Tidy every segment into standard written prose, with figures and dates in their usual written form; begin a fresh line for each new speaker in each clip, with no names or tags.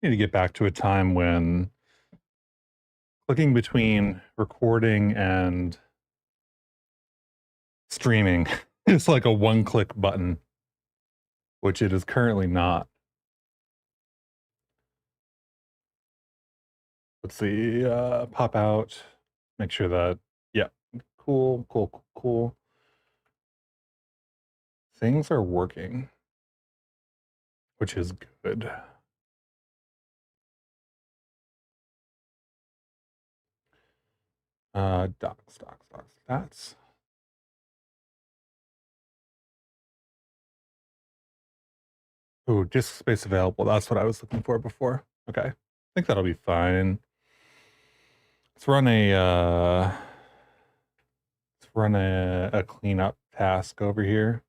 Need to get back to a time when clicking between recording and streaming is like a one-click button, which it is currently not. Let's see, pop out, make sure that, yeah, cool, cool, cool, cool. Things are working, which is good. Docs, stats. Oh, disk space available. That's what I was looking for before. Okay. I think that'll be fine. Let's run a cleanup task over here.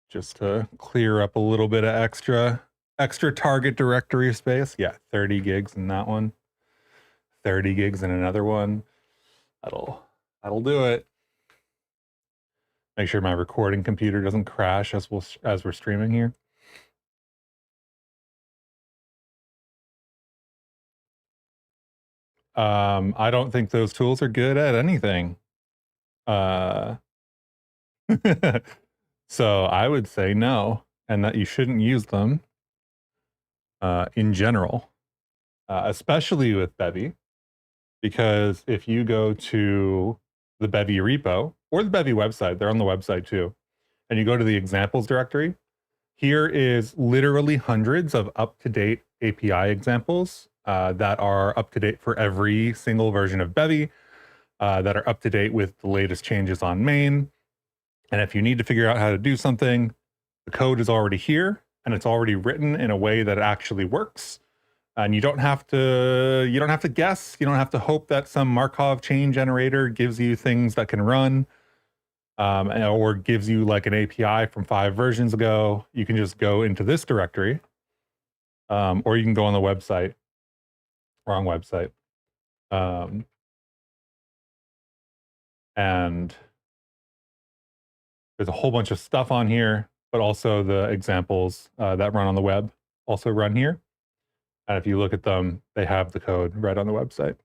Just to clear up a little bit of extra target directory space. Yeah, 30 gigs in that one. 30 gigs in another one. That'll do it. Make sure my recording computer doesn't crash as we're streaming here. I don't think those tools are good at anything. So I would say no, and that you shouldn't use them in general, especially with Bevy, because if you go to the Bevy repo or the Bevy website, they're on the website too, and you go to the examples directory, here is literally hundreds of up-to-date API examples that are up-to-date for every single version of Bevy, that are up-to-date with the latest changes on main. And if you need to figure out how to do something, the code is already here and it's already written in a way that it actually works. And you don't have to guess. You don't have to hope that some Markov chain generator gives you things that can run, or gives you like an API from 5 versions ago. You can just go into this directory, or you can go on the website. Wrong website. And there's a whole bunch of stuff on here, but also the examples that run on the web also run here. And if you look at them, they have the code right on the website.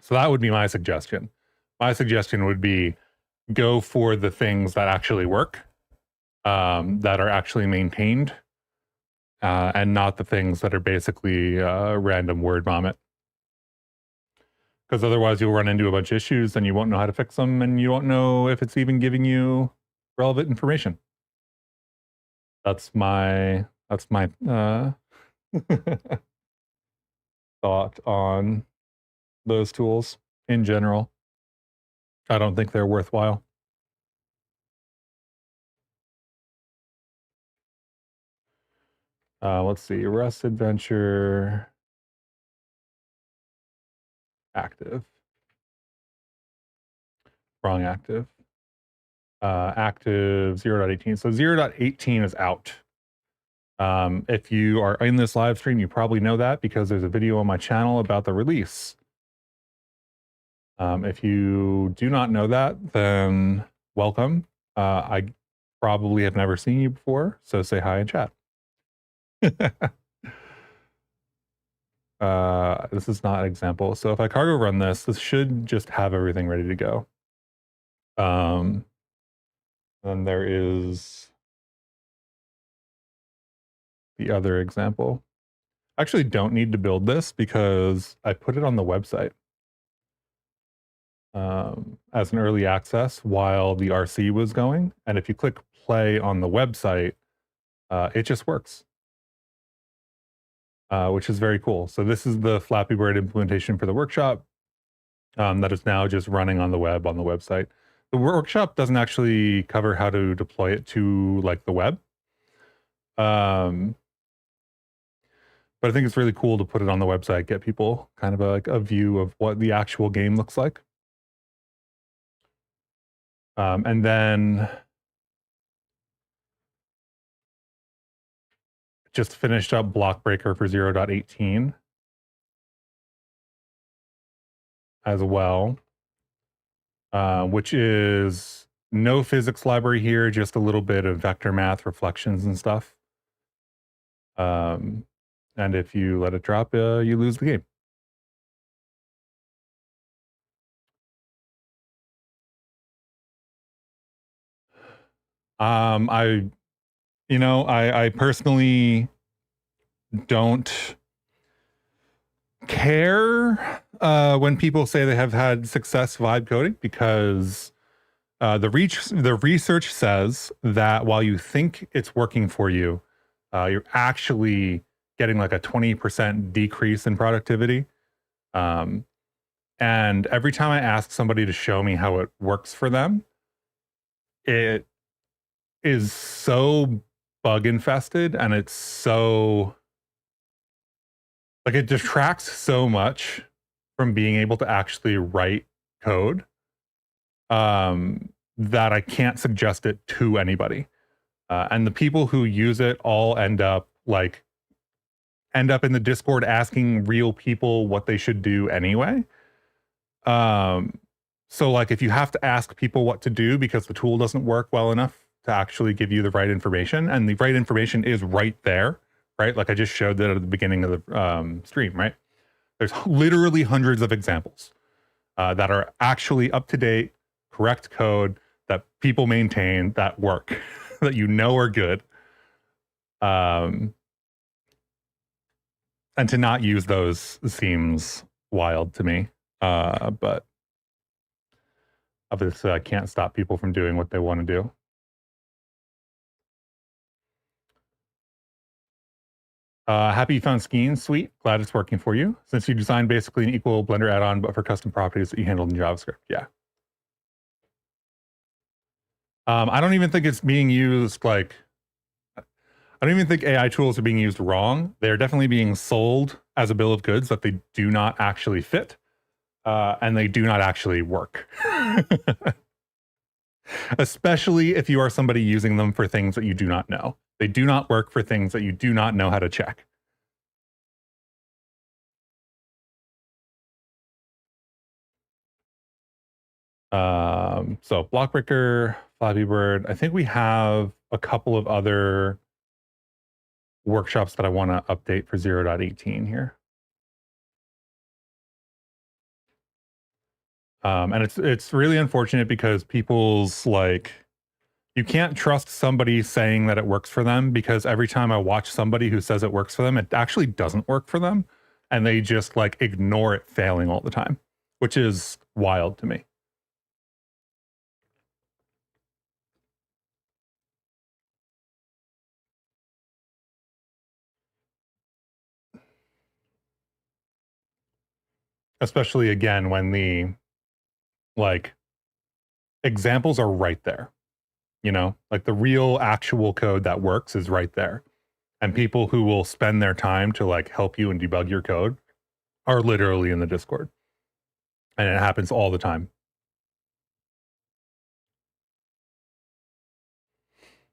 So that would be my suggestion. My suggestion would be go for the things that actually work, that are actually maintained, and not the things that are basically random word vomit. Because otherwise you'll run into a bunch of issues and you won't know how to fix them, and you won't know if it's even giving you relevant information. That's my thought on those tools in general. I don't think they're worthwhile. Let's see, Rust Adventure active. Wrong active. Active 0.18. So 0.18 is out. If you are in this live stream, you probably know that because there's a video on my channel about the release. If you do not know that, then welcome. I probably have never seen you before, so say hi in chat. This is not an example. So if I cargo run this should just have everything ready to go. Then there is the other example. I actually don't need to build this because I put it on the website as an early access while the RC was going. And if you click play on the website, it just works, which is very cool. So this is the Flappy Bird implementation for the workshop that is now just running on the web on the website. The workshop doesn't actually cover how to deploy it to like the web. But I think it's really cool to put it on the website, get people kind of like a view of what the actual game looks like. And then just finished up Block Breaker for 0.18 as well, which is No physics library here, just a little bit of vector math reflections and stuff. And if you let it drop, you lose the game. I, I personally don't care when people say they have had success vibe coding, because the research says that while you think it's working for you, you're actually getting like a 20% decrease in productivity. Um, and every time I ask somebody to show me how it works for them, it is so bug infested, and it's so, like, it detracts so much from being able to actually write code, that I can't suggest it to anybody. And the people who use it all end up in the Discord asking real people what they should do anyway. So like, if you have to ask people what to do because the tool doesn't work well enough to actually give you the right information, and the right information is right there, right? Like I just showed that at the beginning of the stream, right? There's literally hundreds of examples that are actually up to date, correct code that people maintain that work, that are good. And to not use those seems wild to me. But obviously I can't stop people from doing what they want to do. Happy you found Skiing. Sweet. Glad it's working for you. Since you designed basically an equal Blender add-on, but for custom properties that you handled in JavaScript. Yeah. I don't even think it's being used like, I don't even think AI tools are being used wrong. They're definitely being sold as a bill of goods that they do not actually fit, and they do not actually work. Especially if you are somebody using them for things that you do not know. They do not work for things that you do not know how to check. So Blockbreaker, Flappy Bird. I think we have a couple of other workshops that I want to update for 0.18 here. And it's really unfortunate because people's like, you can't trust somebody saying that it works for them, because every time I watch somebody who says it works for them, it actually doesn't work for them. And they just like ignore it failing all the time, which is wild to me. Especially again, when the like examples are right there, like the real actual code that works is right there. And people who will spend their time to like help you and debug your code are literally in the Discord. And it happens all the time.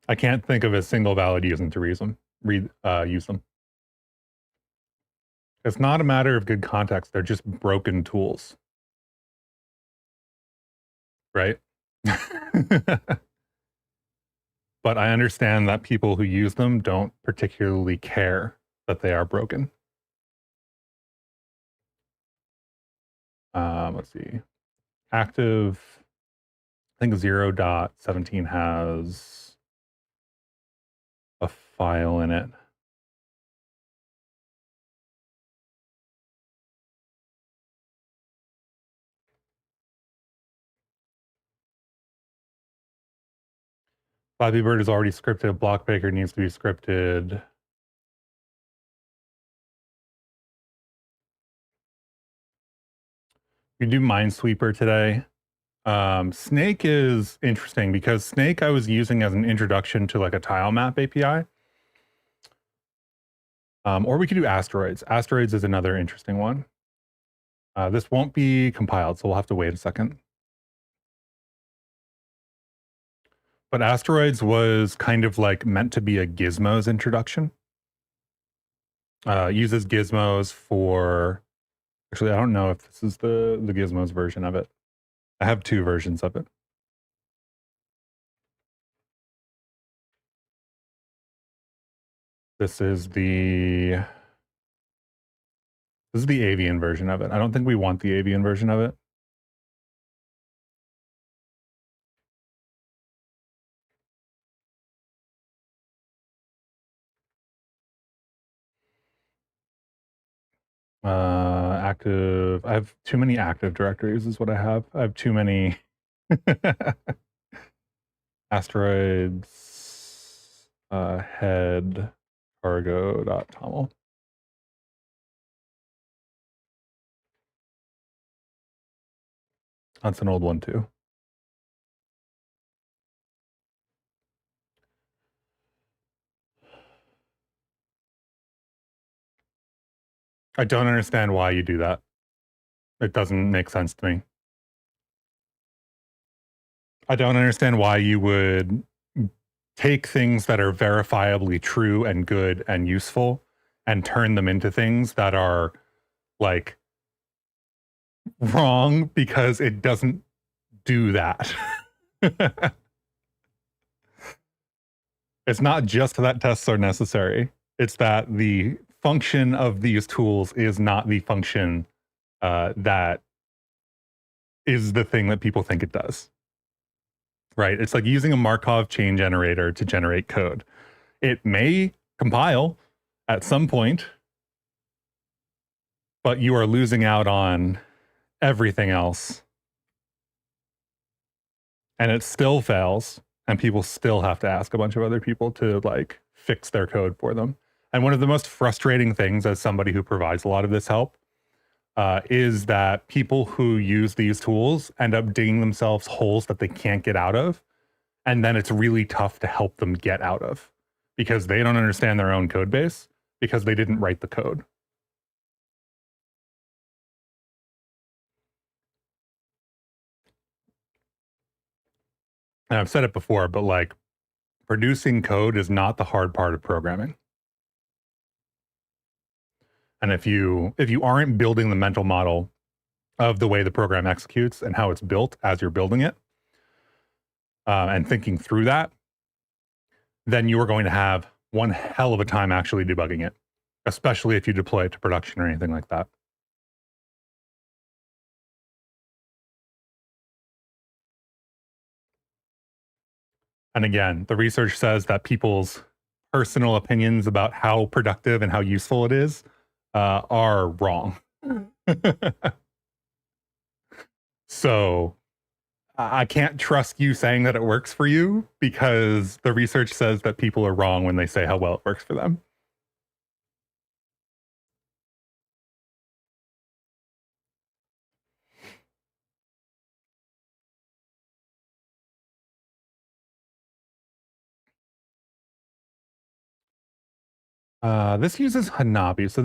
I can't think of a single valid reason to use them. It's not a matter of good context. They're just broken tools. Right? But I understand that people who use them don't particularly care that they are broken. Let's see. Active, I think 0.17 has a file in it. Flappy Bird is already scripted. Blockbreaker needs to be scripted. We do Minesweeper today. Snake is interesting because Snake I was using as an introduction to like a tile map API. Or we could do Asteroids. Asteroids is another interesting one. This won't be compiled, so we'll have to wait a second. But Asteroids was kind of like meant to be a gizmos introduction. Uses gizmos for, actually, I don't know if this is the gizmos version of it. I have two versions of it. This is the avian version of it. I don't think we want the avian version of it. Active. I have too many active directories is what I have. I have too many asteroids head cargo.toml. That's an old one too. I don't understand why you do that. It doesn't make sense to me. I don't understand why you would take things that are verifiably true and good and useful and turn them into things that are like wrong because it doesn't do that. It's not just that tests are necessary. It's that the function of these tools is not the function that is the thing that people think it does. Right? It's like using a Markov chain generator to generate code. It may compile at some point, but you are losing out on everything else. And it still fails, and people still have to ask a bunch of other people to like fix their code for them. And one of the most frustrating things as somebody who provides a lot of this help is that people who use these tools end up digging themselves holes that they can't get out of. And then it's really tough to help them get out of because they don't understand their own code base because they didn't write the code. And I've said it before, but like producing code is not the hard part of programming. And if you aren't building the mental model of the way the program executes and how it's built as you're building it, and thinking through that, then you are going to have one hell of a time actually debugging it, especially if you deploy it to production or anything like that. And again, the research says that people's personal opinions about how productive and how useful it is are wrong. So I can't trust you saying that it works for you because the research says that people are wrong when they say how well it works for them. This uses Hanabi, so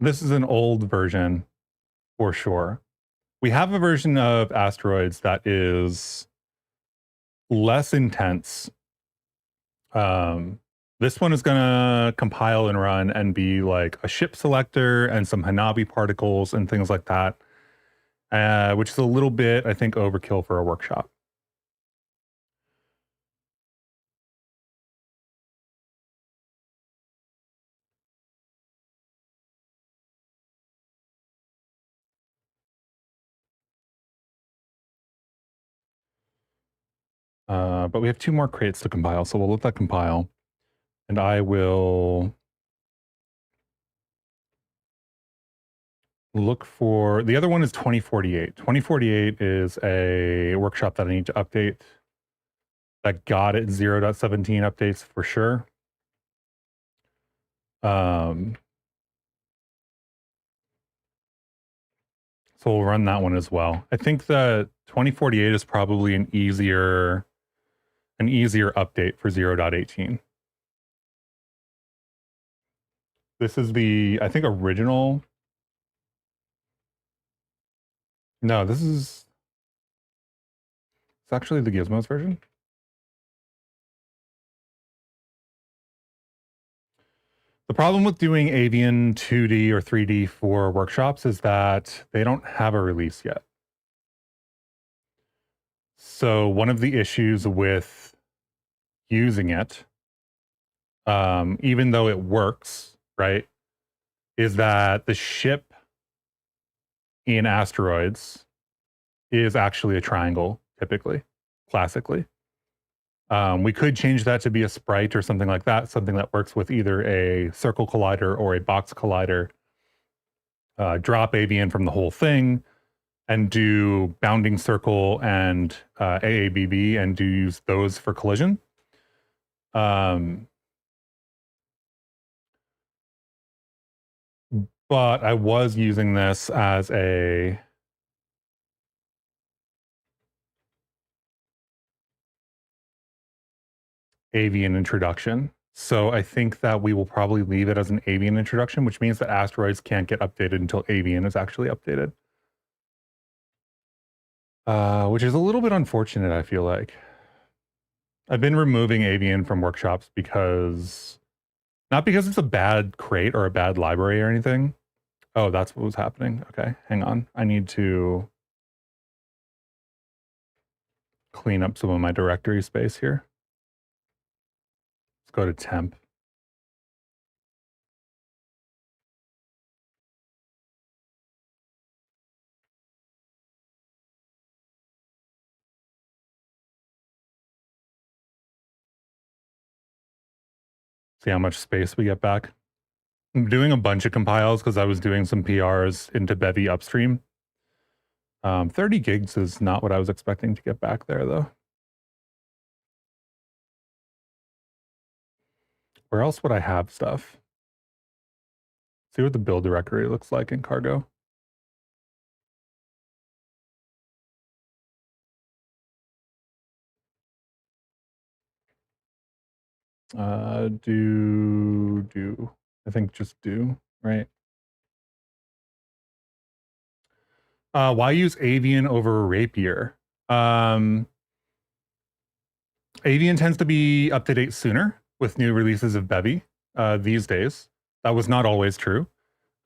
this is an old version for sure. We have a version of Asteroids that is less intense. This one is gonna compile and run and be like a ship selector and some Hanabi particles and things like that, which is a little bit, I think, overkill for a workshop. But we have 2 more crates to compile, so we'll let that compile. And I will look for the other one is 2048. 2048 is a workshop that I need to update. That got it 0.17 updates for sure. So we'll run that one as well. I think that 2048 is probably an easier update for 0.18. This is the, I think, original. No, it's actually the Gizmos version. The problem with doing Avian 2D or 3D for workshops is that they don't have a release yet. So one of the issues with using it even though it works, right, is that the ship in asteroids is actually a triangle, typically, classically. We could change that to be a sprite or something like that, something that works with either a circle collider or a box collider. Drop avian from the whole thing and do bounding circle and AABB and do use those for collision. But I was using this as a avian introduction. So I think that we will probably leave it as an avian introduction, which means that asteroids can't get updated until avian is actually updated. Which is a little bit unfortunate, I feel like. I've been removing avian from workshops because, not because it's a bad crate or a bad library or anything. Oh, that's what was happening. Okay, hang on. I need to clean up some of my directory space here. Let's go to temp. See how much space we get back. I'm doing a bunch of compiles because I was doing some PRs into Bevy upstream. 30 gigs is not what I was expecting to get back there, though. Where else would I have stuff? See what the build directory looks like in Cargo. Do. I think just do, right? Why use Avian over Rapier? Avian tends to be up to date sooner with new releases of Bevy these days. That was not always true.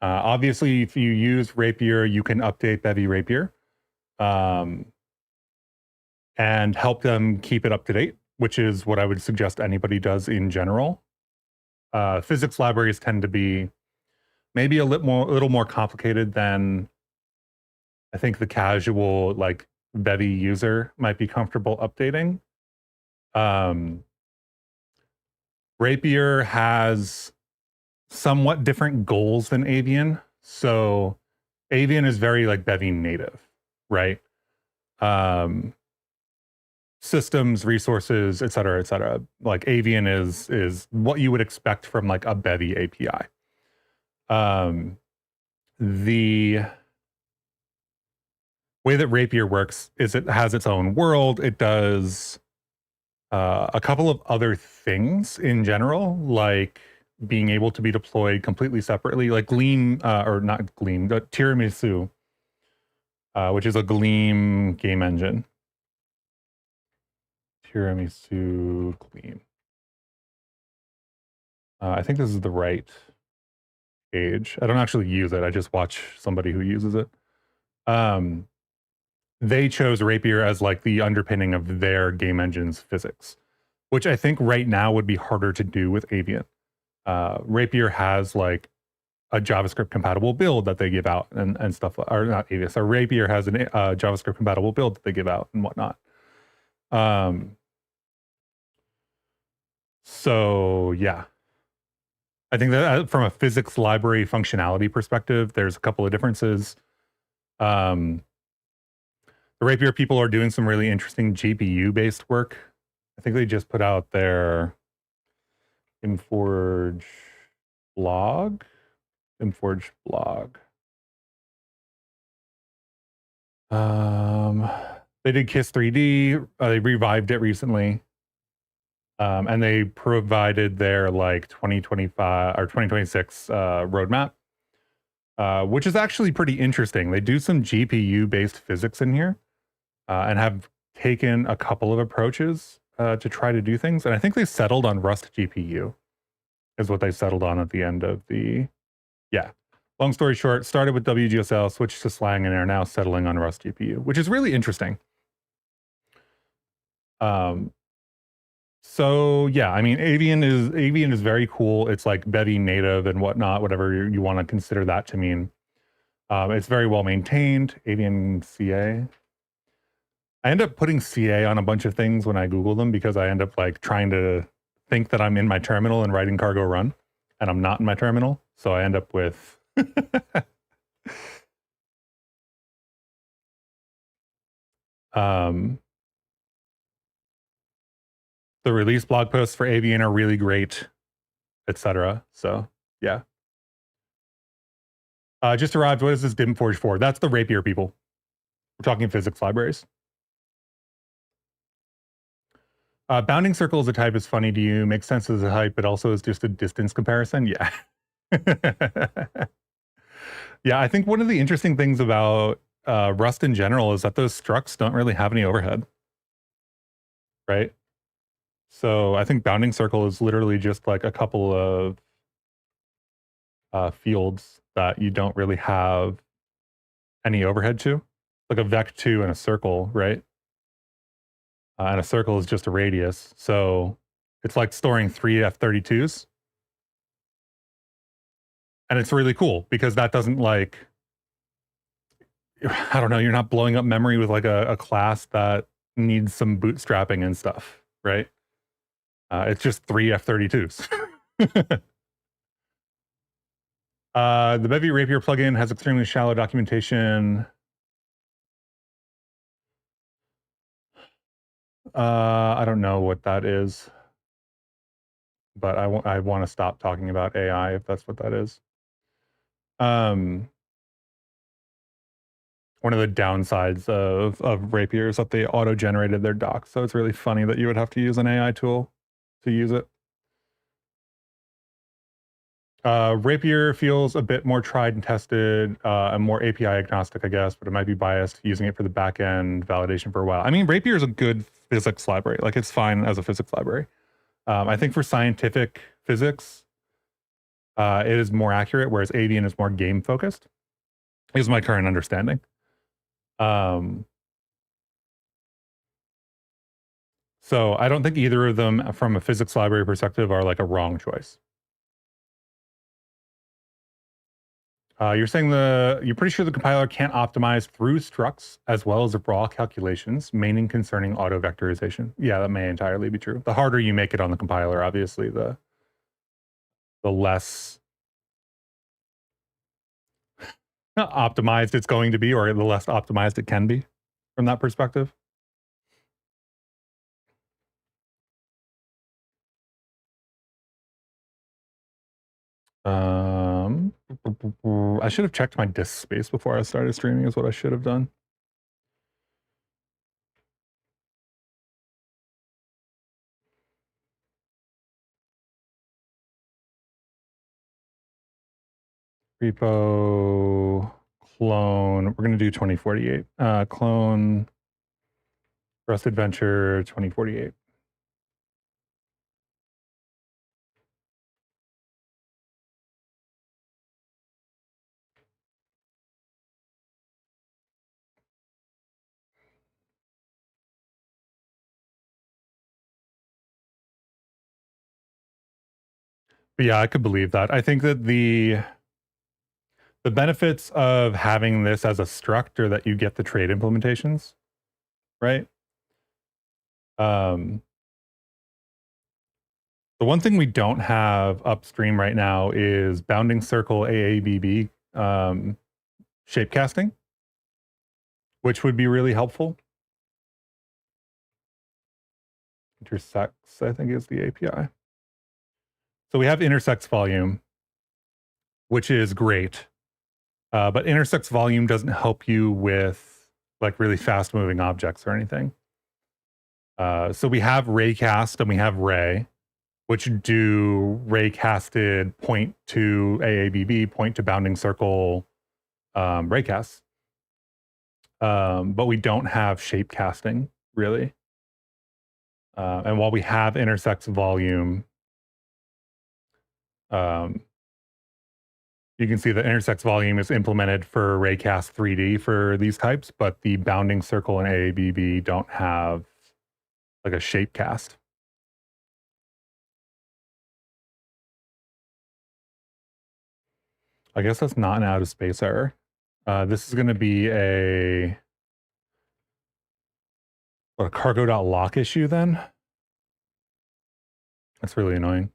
Obviously, if you use Rapier, you can update Bevy Rapier and help them keep it up to date, which is what I would suggest anybody does in general. Physics libraries tend to be maybe a little more complicated than I think the casual like Bevy user might be comfortable updating. Rapier has somewhat different goals than Avian. So Avian is very like Bevy native, right? Systems, resources, et cetera, et cetera. Like Avian is what you would expect from like a Bevy API. The way that Rapier works is it has its own world. It does a couple of other things in general, like being able to be deployed completely separately, like Gleam, or not Gleam, but Tiramisu, which is a Gleam game engine. Tiramisu Gleam. I think this is the right page. I don't actually use it. I just watch somebody who uses it. They chose Rapier as like the underpinning of their game engine's physics, which I think right now would be harder to do with Avian. Rapier has like a JavaScript compatible build that they give out and stuff, or not Avian. So Rapier has a JavaScript compatible build that they give out and whatnot. So yeah, I think that from a physics library functionality perspective, there's a couple of differences. The Rapier people are doing some really interesting GPU-based work. I think they just put out their InForge blog. InForge blog. They did Kiss 3D. They revived it recently. And they provided their like 2025 or 2026 roadmap, which is actually pretty interesting. They do some GPU-based physics in here and have taken a couple of approaches to try to do things. And I think they settled on Rust GPU is what they settled on at the end of the, yeah. Long story short, started with WGSL, switched to Slang, and are now settling on Rust GPU, which is really interesting. So yeah, I mean, Avian is very cool. It's like Bevy native and whatnot, whatever you want to consider that to mean. It's very well maintained. Avian CA. I end up putting CA on a bunch of things when I Google them because I end up like trying to think that I'm in my terminal and writing cargo run, and I'm not in my terminal. So I end up with um, the release blog posts for Avian are really great, etc. So yeah. Just arrived. What is this DimForge for? That's the rapier people. We're talking physics libraries. Bounding circle as a type is funny to you. Makes sense as a type, but also is just a distance comparison. Yeah. Yeah, I think one of the interesting things about Rust in general is that those structs don't really have any overhead, right? So I think bounding circle is literally just like a couple of fields that you don't really have any overhead to, like a vec2 and a circle, right? And a circle is just a radius. So it's like storing 3 F32s. And it's really cool because that doesn't like, I don't know, you're not blowing up memory with like a class that needs some bootstrapping and stuff, right? It's just 3 F32s. The Bevy Rapier plugin has extremely shallow documentation. I don't know what that is, but I want to stop talking about AI if that's what that is. One of the downsides of Rapier is that they auto-generated their docs, so it's really funny that you would have to use an AI tool to use it. Rapier feels a bit more tried and tested and more API agnostic, I guess, but it might be biased using it for the backend validation for a while. I mean, Rapier is a good physics library. Like, it's fine as a physics library. I think for scientific physics, it is more accurate, whereas Avian is more game focused, is my current understanding. So I don't think either of them from a physics library perspective are like a wrong choice. You're saying you're pretty sure the compiler can't optimize through structs as well as raw calculations, mainly concerning auto vectorization. Yeah, that may entirely be true. The harder you make it on the compiler, obviously, the less optimized it's going to be, or the less optimized it can be from that perspective. I should have checked my disk space before I started streaming is what I should have done. Repo clone. We're going to do 2048. Clone Rust Adventure 2048. But yeah, I could believe that. I think that the benefits of having this as a struct are that you get the trade implementations, right? The one thing we don't have upstream right now is bounding circle AABB shape casting, which would be really helpful. Intersects, I think, is the API. So we have intersects volume, which is great. But intersects volume doesn't help you with like really fast moving objects or anything. So we have raycast and we have ray, which do raycasted point to AABB, point to bounding circle raycasts. But we don't have shape casting really. And while we have intersects volume, you can see the intersects volume is implemented for raycast 3D for these types, but the bounding circle and AABB don't have like a shape cast. I guess that's not an out of space error. This is going to be a cargo.lock issue then. That's really annoying.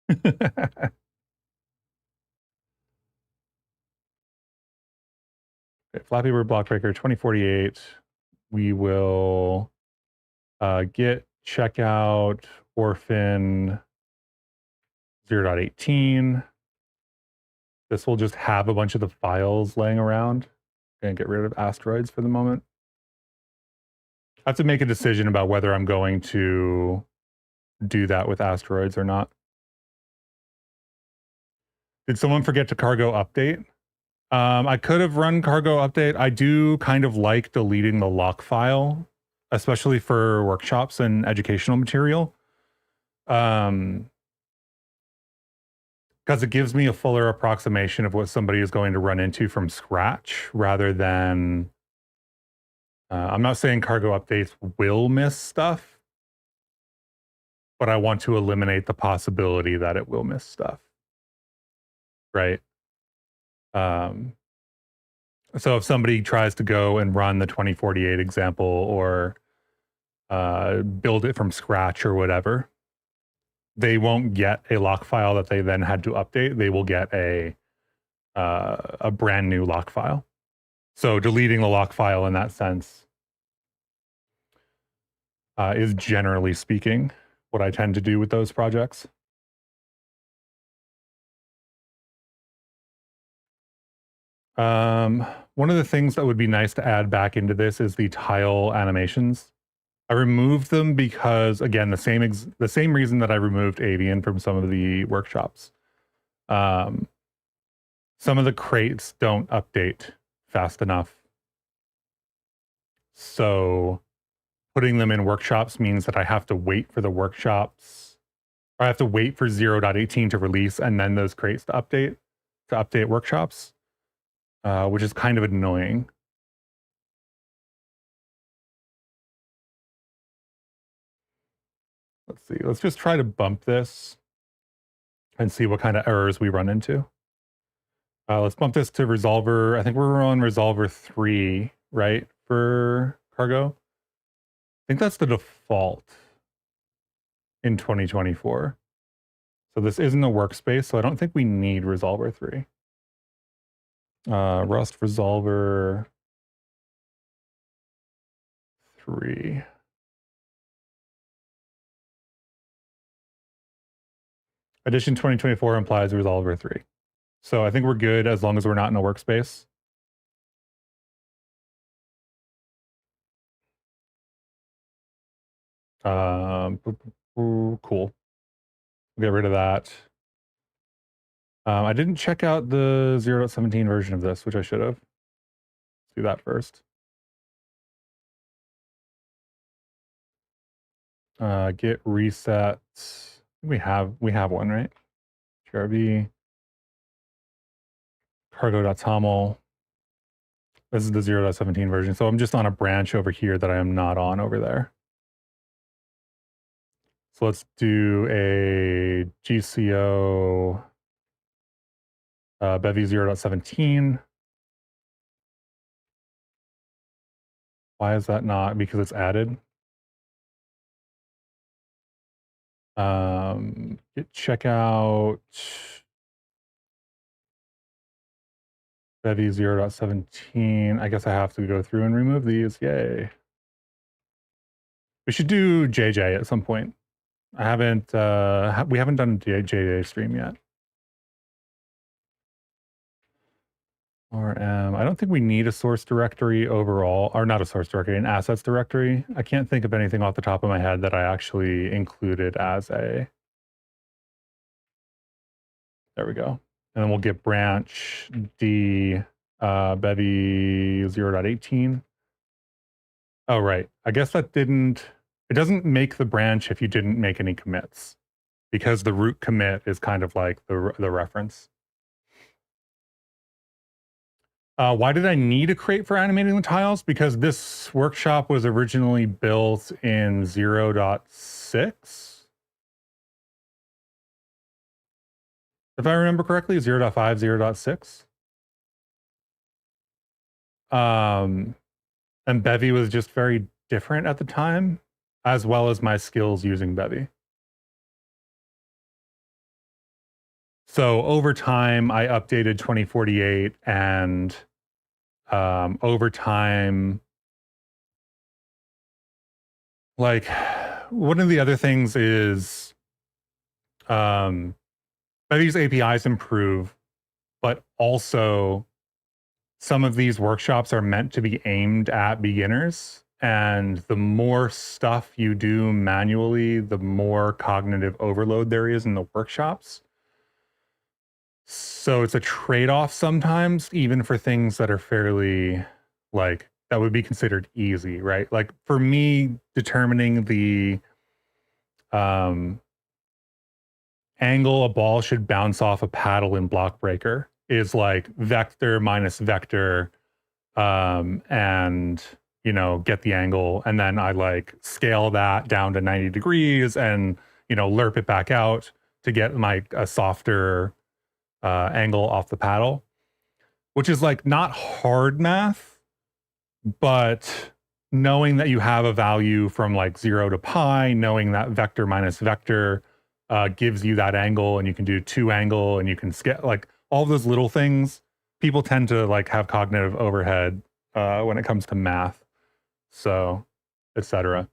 Okay, Flappy Bird block breaker 2048. We will get checkout orphan 0.18. This will just have a bunch of the files laying around and get rid of asteroids for the moment. I have to make a decision about whether I'm going to do that with asteroids or not. Did someone forget to cargo update? I could have run cargo update. I do kind of like deleting the lock file, especially for workshops and educational material. Because it gives me a fuller approximation of what somebody is going to run into from scratch rather than, I'm not saying cargo updates will miss stuff, but I want to eliminate the possibility that it will miss stuff. Right. So if somebody tries to go and run the 2048 example or build it from scratch or whatever, they won't get a lock file that they then had to update. They will get a brand new lock file. So deleting the lock file in that sense is generally speaking what I tend to do with those projects. One of the things that would be nice to add back into this is the tile animations. I removed them because, again, the same reason that I removed Avian from some of the workshops. Some of the crates don't update fast enough. So putting them in workshops means that I have to wait for the workshops. Or I have to wait for 0.18 to release and then those crates to update workshops, which is kind of annoying. Let's see. Let's just try to bump this and see what kind of errors we run into. Let's bump this to Resolver. I think we're on Resolver 3, right, for cargo? I think that's the default in 2024. So this isn't a workspace, so I don't think we need Resolver 3. Rust Resolver 3. Edition 2024 implies Resolver 3. So I think we're good as long as we're not in a workspace. Cool. Get rid of that. I didn't check out the 0.17 version of this, which I should have. Let's do that first. Git reset. We have one, right? GRB. Cargo.toml. This is the 0.17 version. So I'm just on a branch over here that I am not on over there. So let's do a GCO Bevy 0.17. Why is that not? Because it's added. Git checkout Bevy 0.17. I guess I have to go through and remove these. Yay. We should do JJ at some point. I haven't, we haven't done a JJ stream yet. RM. I don't think we need a source directory overall, or not a source directory, an assets directory. I can't think of anything off the top of my head that I actually included as a. There we go. And then we'll get branch D Bevy 0.18. Oh, right. I guess that didn't, it doesn't make the branch if you didn't make any commits, because the root commit is kind of like the reference. Why did I need a crate for animating the tiles? Because this workshop was originally built in 0.6. if I remember correctly, 0.5, 0.6. And Bevy was just very different at the time, as well as my skills using Bevy. So over time, I updated 2048, and over time, like, one of the other things is um, Bevy's APIs improve, but also some of these workshops are meant to be aimed at beginners. And the more stuff you do manually, the more cognitive overload there is in the workshops. So it's a trade-off sometimes, even for things that are fairly, like, that would be considered easy, right? Like for me, determining the um, angle a ball should bounce off a paddle in Block Breaker is like vector minus vector, and get the angle, and then I like scale that down to 90 degrees and lerp it back out to get a softer angle off the paddle, which is like not hard math, but knowing that you have a value from like 0 to pi, knowing that vector minus vector gives you that angle, and you can do 2 angle, and you can scale, like all those little things. People tend to like have cognitive overhead when it comes to math, so etc.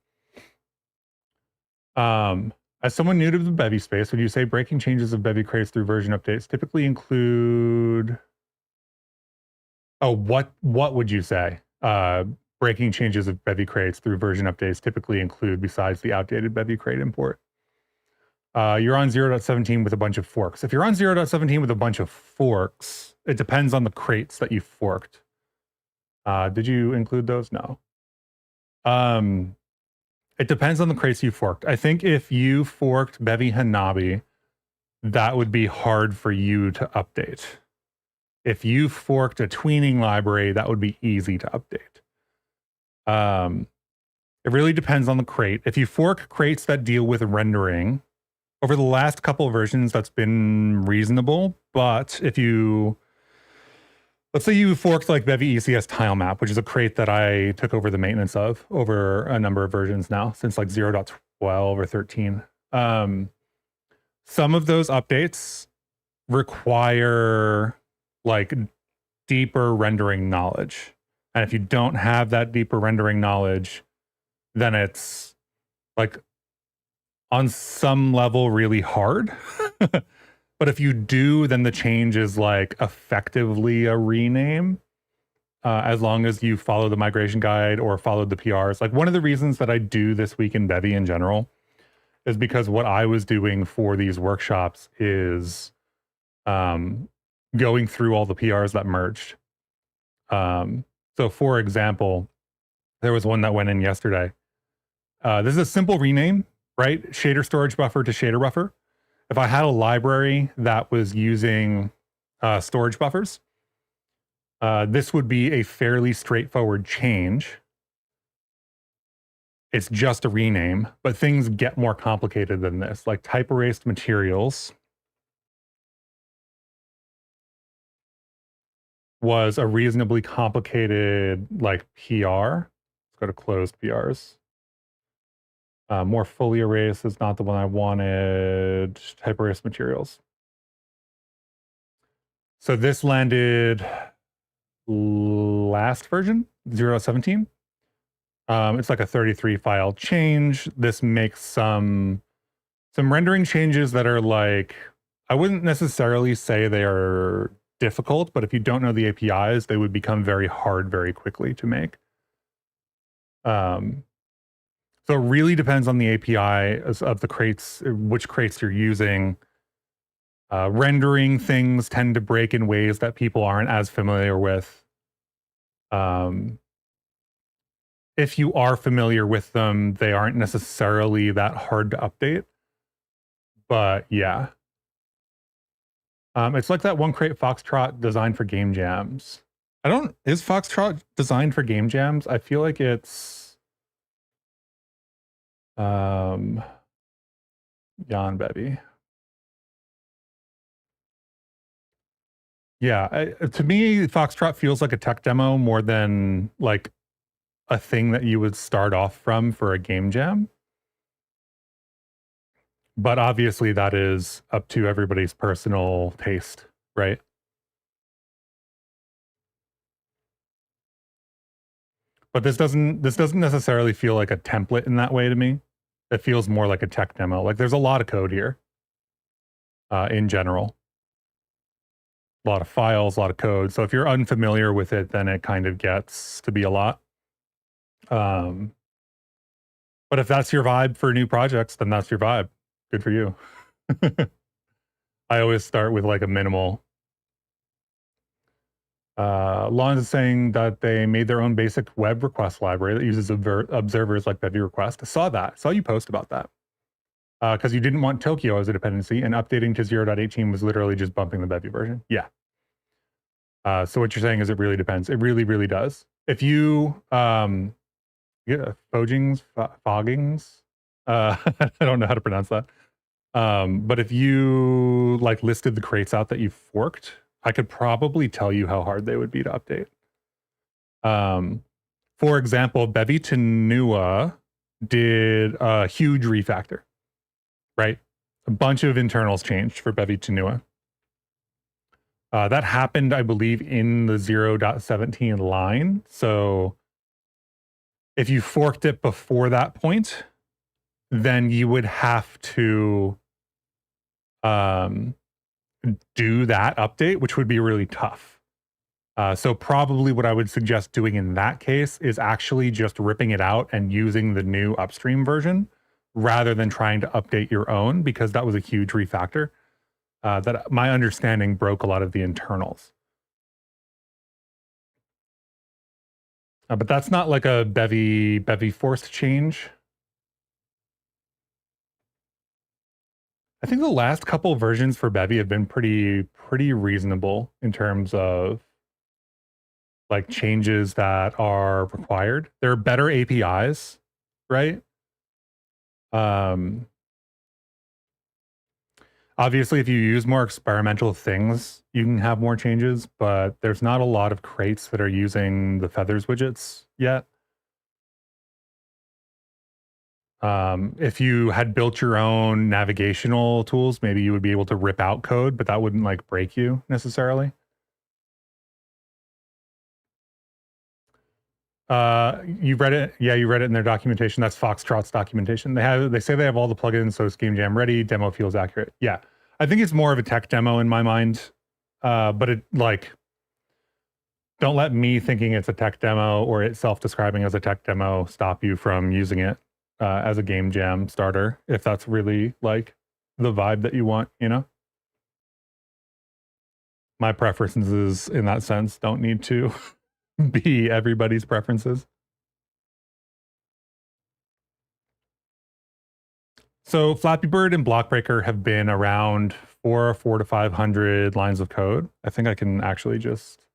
As someone new to the Bevy space, would you say breaking changes of Bevy crates through version updates typically include? Oh, what would you say? Breaking changes of Bevy crates through version updates typically include besides the outdated Bevy crate import? You're on 0.17 with a bunch of forks. If you're on 0.17 with a bunch of forks, it depends on the crates that you forked. Did you include those? No. It depends on the crates you forked. I think if you forked Bevy Hanabi, that would be hard for you to update. If you forked a tweening library, that would be easy to update. It really depends on the crate. If you fork crates that deal with rendering, over the last couple of versions, that's been reasonable. But if you, let's say you forked like Bevy ECS tile map, which is a crate that I took over the maintenance of over a number of versions now, since like 0.12 or 13. Some of those updates require like deeper rendering knowledge. And if you don't have that deeper rendering knowledge, then it's like on some level really hard. But if you do, then the change is like effectively a rename, as long as you follow the migration guide or followed the PRs. Like one of the reasons that I do this week in Bevy in general is because what I was doing for these workshops is going through all the PRs that merged. So for example, there was one that went in yesterday. This is a simple rename, right? Shader storage buffer to shader buffer. If I had a library that was using storage buffers, this would be a fairly straightforward change. It's just a rename, but things get more complicated than this. Like type erased materials was a reasonably complicated like PR. Let's go to closed PRs. More fully erased is not the one I wanted. Type erased materials. So this landed last version, 0.17. It's like a 33 file change. This makes some rendering changes that are like, I wouldn't necessarily say they are difficult, but if you don't know the APIs, they would become very hard very quickly to make. So it really depends on the API of the crates, which crates you're using. Rendering things tend to break in ways that people aren't as familiar with. If you are familiar with them, they aren't necessarily that hard to update. But yeah. It's like that one crate Foxtrot designed for game jams. Is Foxtrot designed for game jams? I feel like it's Jan Bevy. Yeah, to me, Foxtrot feels like a tech demo more than like a thing that you would start off from for a game jam. But obviously, that is up to everybody's personal taste, right? But this doesn't necessarily feel like a template in that way to me. It feels more like a tech demo. Like there's a lot of code here, in general, a lot of files, a lot of code. So if you're unfamiliar with it, then it kind of gets to be a lot. Um, but if that's your vibe for new projects, then that's your vibe. Good for you. I always start with like a minimal. Lon is saying that they made their own basic web request library that uses observers like Bevy request. I saw that. Saw you post about that. Because you didn't want Tokyo as a dependency, and updating to 0.18 was literally just bumping the Bevy version. Yeah. So what you're saying is it really depends. It really, really does. If you foggings, I don't know how to pronounce that. But if you like listed the crates out that you forked, I could probably tell you how hard they would be to update. For example, Bevy to Nua did a huge refactor, right? A bunch of internals changed for Bevy to Nua. That happened, I believe, in the 0.17 line. So if you forked it before that point, then you would have to do that update, which would be really tough. So probably what I would suggest doing in that case is actually just ripping it out and using the new upstream version rather than trying to update your own, because that was a huge refactor that my understanding broke a lot of the internals. But that's not like a Bevy forced change. I think the last couple versions for Bevy have been pretty reasonable in terms of like changes that are required. There are better APIs, right? Um, obviously, if you use more experimental things, you can have more changes, but there's not a lot of crates that are using the feathers widgets yet. If you had built your own navigational tools, maybe you would be able to rip out code, but that wouldn't like break you necessarily. You read it? Yeah, you read it in their documentation. That's Foxtrot's documentation. They say they have all the plugins, so it's game jam ready. Demo feels accurate. Yeah, I think it's more of a tech demo in my mind. But it like, don't let me thinking it's a tech demo or it self-describing as a tech demo stop you from using it as a game jam starter if that's really like the vibe that you want. You know, my preferences in that sense don't need to be everybody's preferences. So Flappy Bird and Blockbreaker have been around for 400 to 500 lines of code. I think I can actually just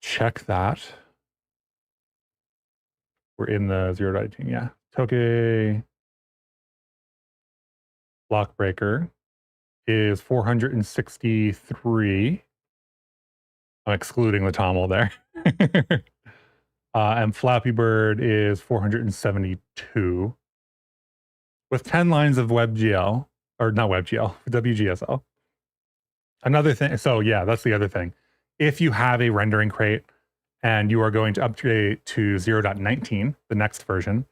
check that. We're in the 0.18. Yeah. Toke Blockbreaker is 463. I'm excluding the TOML there. And Flappy Bird is 472 with 10 lines of WebGL, or not WebGL, WGSL. Another thing, so yeah, that's the other thing. If you have a rendering crate and you are going to upgrade to 0.19, the next version,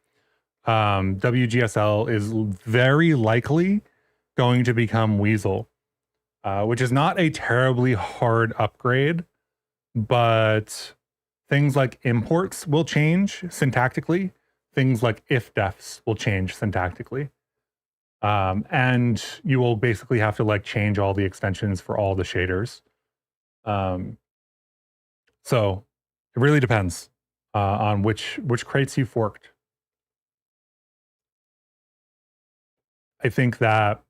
WGSL is very likely going to become Weasel, which is not a terribly hard upgrade, but things like imports will change syntactically. Things like if-defs will change syntactically. And you will basically have to like change all the extensions for all the shaders. So it really depends on which crates you forked. I think that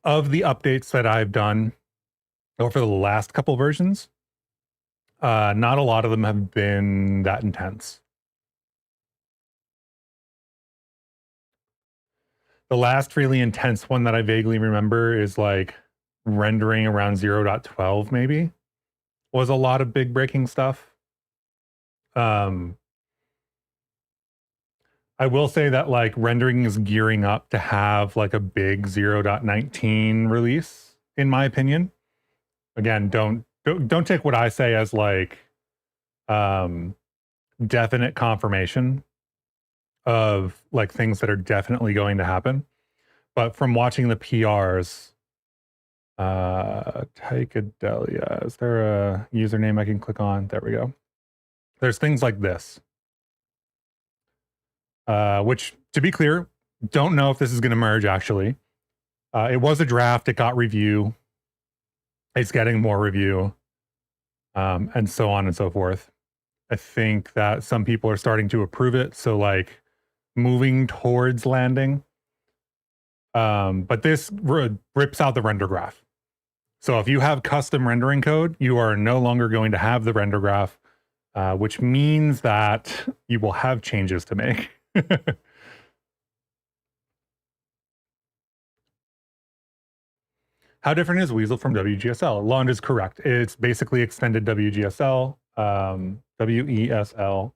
of the updates that I've done over the last couple versions, not a lot of them have been that intense. The last really intense one that I vaguely remember is like rendering around 0.12 maybe, was a lot of big breaking stuff. Um, I will say that like rendering is gearing up to have like a big 0.19 release, in my opinion. Again, don't take what I say as like um definite confirmation of like things that are definitely going to happen. But from watching the PRs, Tykadelia, is there a username I can click on? There we go. There's things like this, which, to be clear, don't know if this is going to merge actually. It was a draft, it got review, it's getting more review, and so on and so forth. I think that some people are starting to approve it, so like moving towards landing. But this rips out the render graph. So if you have custom rendering code, you are no longer going to have the render graph, which means that you will have changes to make. How different is Weasel from WGSL? Lond is correct. It's basically extended WGSL, WESL.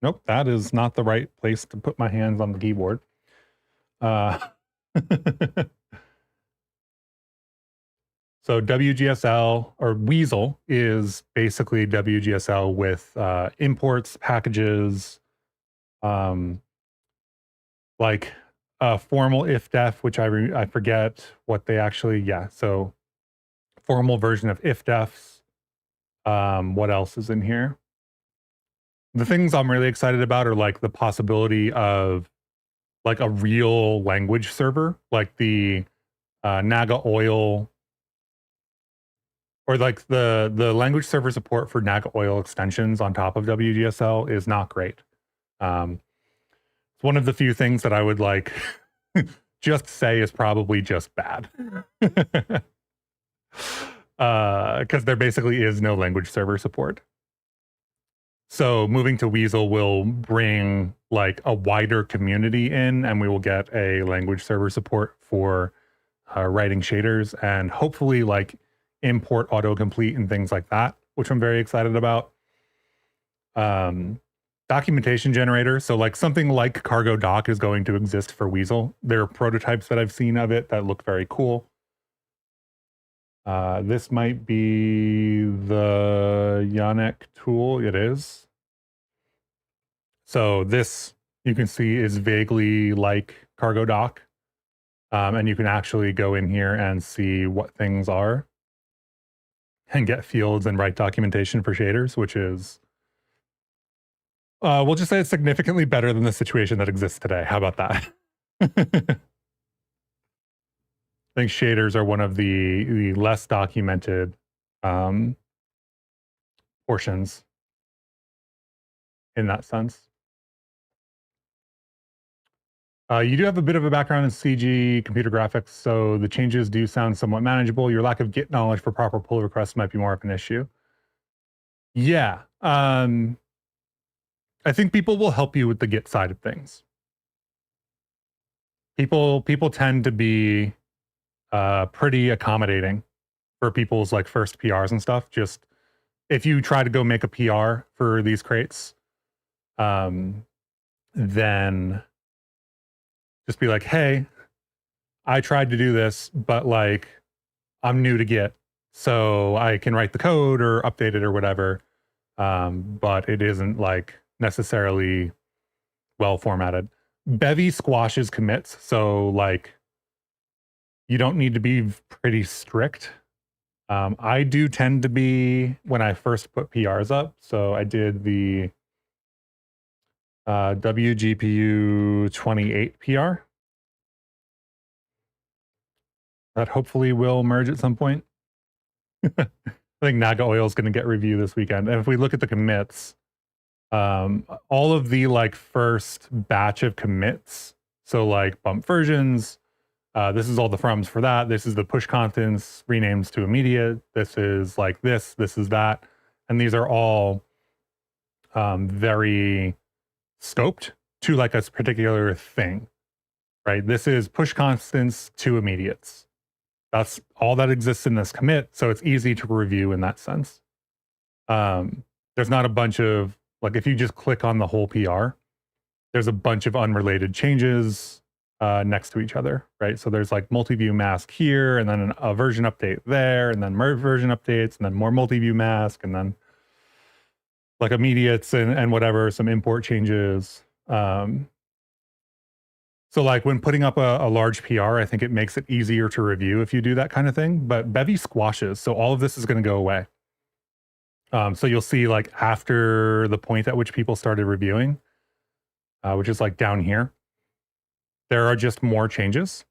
Nope, that is not the right place to put my hands on the keyboard. So WGSL or Weasel is basically WGSL with imports, packages, like a formal if-def, which I forget what they actually, yeah. So formal version of if-defs. What else is in here? The things I'm really excited about are like the possibility of like a real language server, like the Naga Oil, or like the language server support for Naga Oil extensions on top of WGSL is not great. It's one of the few things that I would like just say is probably just bad. Because there basically is no language server support. So moving to Weasel will bring like a wider community in, and we will get a language server support for writing shaders and hopefully like import autocomplete and things like that, which I'm very excited about. Documentation generator. So like something like Cargo Doc is going to exist for Weasel. There are prototypes that I've seen of it that look very cool. This might be the Yannick tool. It is. So this, you can see, is vaguely like Cargo Doc. And you can actually go in here and see what things are and get fields and write documentation for shaders, which is, we'll just say it's significantly better than the situation that exists today. How about that? I think shaders are one of the less documented portions in that sense. You do have a bit of a background in CG, computer graphics, so the changes do sound somewhat manageable. Your lack of Git knowledge for proper pull requests might be more of an issue. Yeah. I think people will help you with the Git side of things. People tend to be pretty accommodating for people's like first PRs and stuff. Just if you try to go make a PR for these crates, then just be like, hey, I tried to do this, but like I'm new to Git, so I can write the code or update it or whatever. But it isn't like necessarily well formatted. Bevy squashes commits, so like you don't need to be pretty strict. I do tend to be when I first put PRs up. So I did the WGPU 28 PR. That hopefully will merge at some point. I think Naga Oil is going to get review this weekend. And if we look at the commits, all of the like first batch of commits, so like bump versions, this is all the froms for that. This is the push contents renames to immediate. This is like this is that. And these are all very scoped to like a particular thing, right? This is push constants to immediates. That's all that exists in this commit. So it's easy to review in that sense. There's not a bunch of, like, if you just click on the whole PR, there's a bunch of unrelated changes next to each other, right? So there's like multi-view mask here, and then a version update there, and then merge version updates, and then more multi-view mask, and then like immediates and whatever, some import changes. So like when putting up a large PR, I think it makes it easier to review if you do that kind of thing. But Bevy squashes, so all of this is going to go away. So you'll see like after the point at which people started reviewing, which is like down here, there are just more changes,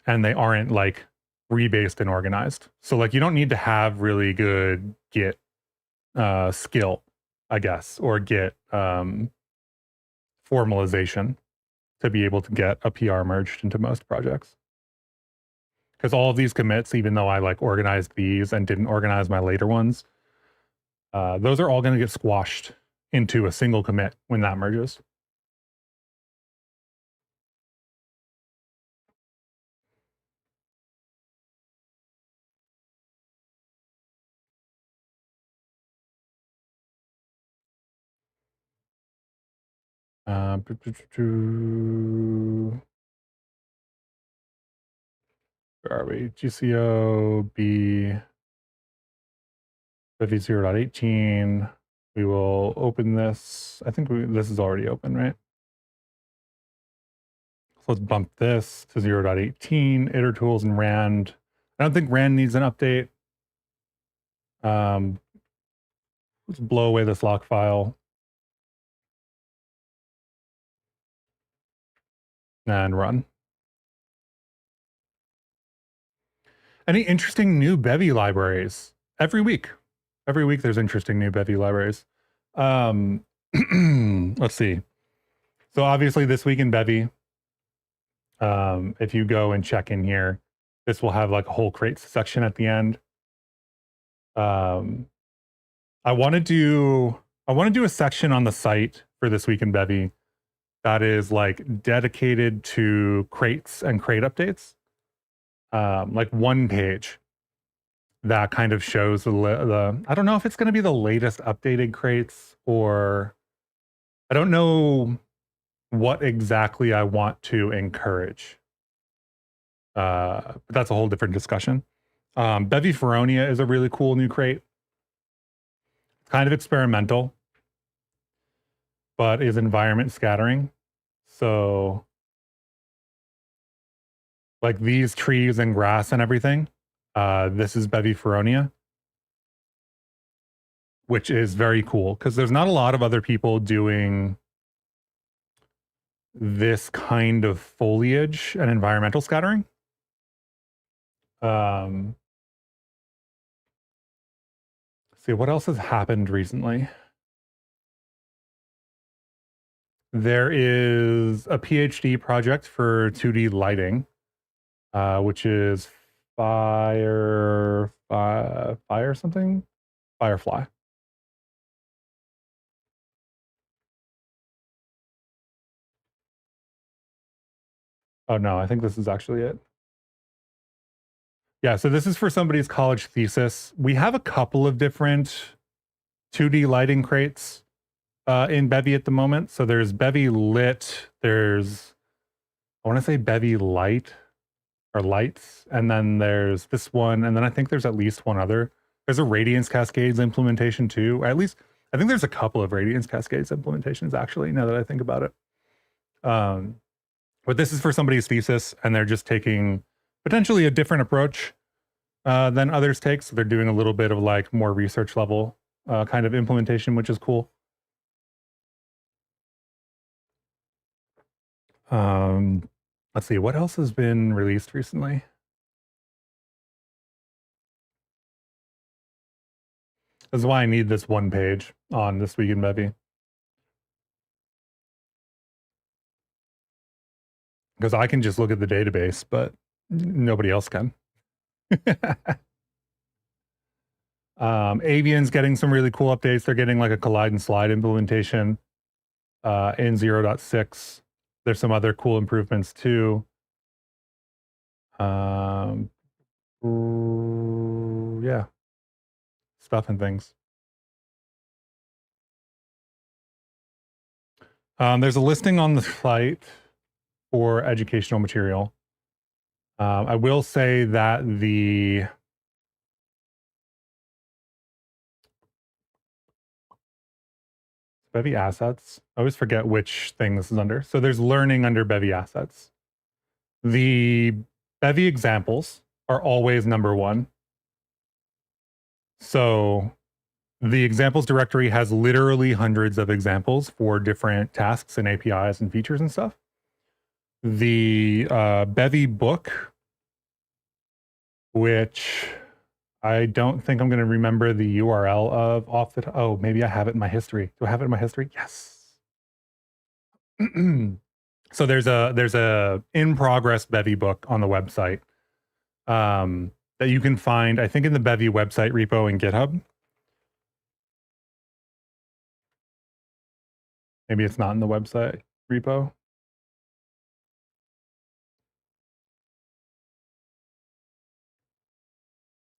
and they aren't like rebased and organized. So like you don't need to have really good Git skill, I guess, or Git formalization to be able to get a PR merged into most projects. Because all of these commits, even though I like organized these and didn't organize my later ones, those are all going to get squashed into a single commit when that merges. Where are we? GCO B Bevy 0.18. We will open this. I think this is already open, right? So let's bump this to 0.18. Iter tools and Rand. I don't think Rand needs an update. Let's blow away this lock file and run. Any interesting new Bevy libraries? Every week there's interesting new Bevy libraries. Let's see. So obviously this week in Bevy, if you go and check in here, this will have like a whole crates section at the end. I want to do a section on the site for this week in Bevy that is like dedicated to crates and crate updates. Like one page that kind of shows the I don't know if it's going to be the latest updated crates, or I don't know what exactly I want to encourage. But that's a whole different discussion. Bevy Feronia is a really cool new crate. It's kind of experimental, but is environment scattering. So like these trees and grass and everything, this is Bevy Feronia, which is very cool because there's not a lot of other people doing this kind of foliage and environmental scattering. See what else has happened recently. There is a PhD project for 2D lighting, which is Firefly. Oh no, I think this is actually it. Yeah, so this is for somebody's college thesis. We have a couple of different 2D lighting crates in Bevy at the moment. So there's Bevy Lit, there's, I want to say Bevy Light or Lights, and then there's this one, and then I think there's at least one other. There's a Radiance Cascades implementation too. At least, I think there's a couple of Radiance Cascades implementations actually, now that I think about it. But this is for somebody's thesis, and they're just taking potentially a different approach than others take. So they're doing a little bit of like more research level kind of implementation, which is cool. Let's see, what else has been released recently? This is why I need this one page on This Week in Bevy. Because I can just look at the database, but nobody else can. Avian's getting some really cool updates. They're getting like a collide and slide implementation in 0.6. There's some other cool improvements too. Um, yeah, stuff and things. There's a listing on the site for educational material. I will say that the Bevy assets, I always forget which thing this is under. So there's learning under Bevy assets. The Bevy examples are always number one. So the examples directory has literally hundreds of examples for different tasks and APIs and features and stuff. The Bevy book, which I don't think I'm going to remember the URL of off the oh, maybe I have it in my history. Do I have it in my history? Yes. So there's a in progress Bevy book on the website that you can find, I think, in the Bevy website repo in GitHub. Maybe it's not in the website repo.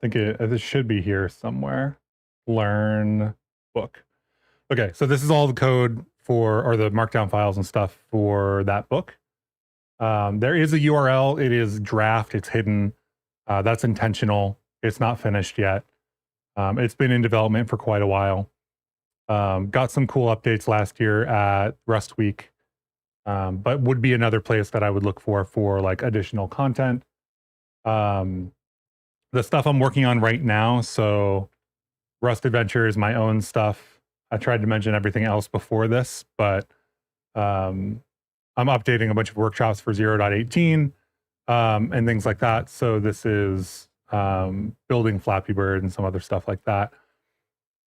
I think it should be here somewhere. Learn book. Okay, so this is all the code for, or the markdown files and stuff for that book. There is a URL. It is draft. It's hidden. That's intentional. It's not finished yet. It's been in development for quite a while. Got some cool updates last year at Rust Week, but would be another place that I would look for like additional content. The stuff I'm working on right now, so Rust Adventure is my own stuff. I tried to mention everything else before this, but I'm updating a bunch of workshops for 0.18 and things like that. So this is building Flappy Bird and some other stuff like that.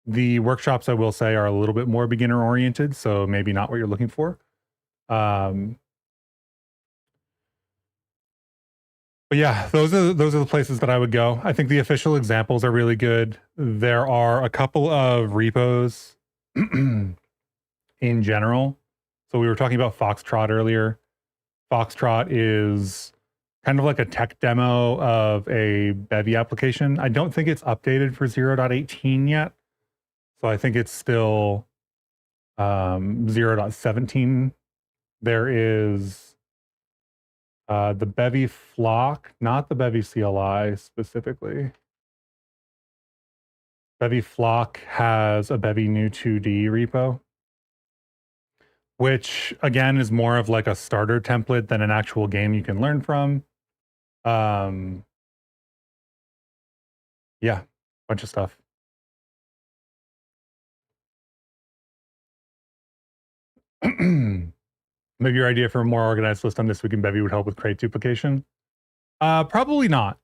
The workshops, I will say, are a little bit more beginner oriented, so maybe not what you're looking for. But yeah, those are the places that I would go. I think the official examples are really good. There are a couple of repos in general. So we were talking about Foxtrot earlier. Foxtrot is kind of like a tech demo of a Bevy application. I don't think it's updated for 0.18 yet. So I think it's still 0.17. There is the Bevy Flock, not the Bevy CLI specifically. Bevy Flock has a Bevy new 2D repo, which again is more of like a starter template than an actual game you can learn from. Yeah, bunch of stuff. Maybe your idea for a more organized list on This Week in Bevy would help with crate duplication. Probably not.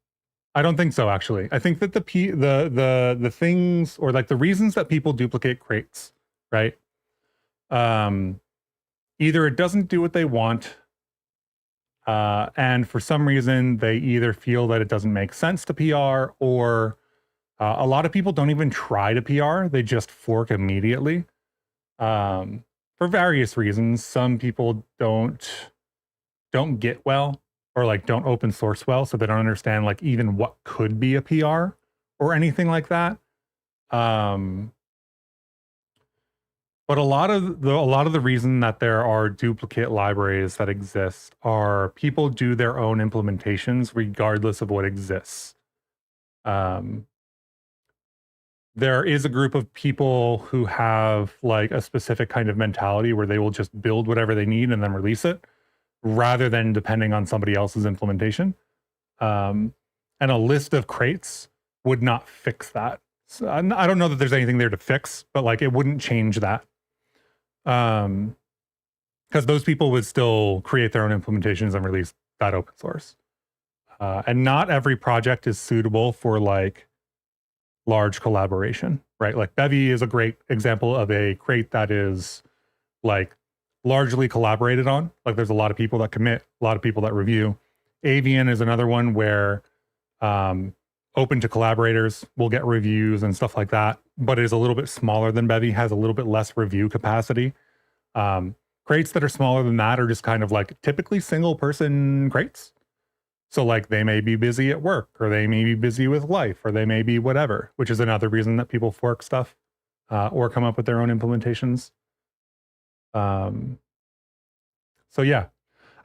I don't think so, actually. I think that the things, or like the reasons that people duplicate crates, right? Either it doesn't do what they want, and for some reason they either feel that it doesn't make sense to PR, or a lot of people don't even try to PR. They just fork immediately. For various reasons. Some people don't get well, or like don't open source well, so they don't understand like even what could be a PR or anything like that. But a lot of the reason that there are duplicate libraries that exist are people do their own implementations regardless of what exists. There is a group of people who have like a specific kind of mentality where they will just build whatever they need and then release it, rather than depending on somebody else's implementation. And a list of crates would not fix that. So I don't know that there's anything there to fix, but like it wouldn't change that. Because those people would still create their own implementations and release that open source. And not every project is suitable for like large collaboration, right? Like Bevy is a great example of a crate that is like largely collaborated on. Like there's a lot of people that commit, a lot of people that review. Avian is another one where open to collaborators, will get reviews and stuff like that, but it is a little bit smaller than Bevy, has a little bit less review capacity. Crates that are smaller than that are just kind of like typically single person crates. So like they may be busy at work, or they may be busy with life, or they may be whatever, which is another reason that people fork stuff or come up with their own implementations. Um, so yeah,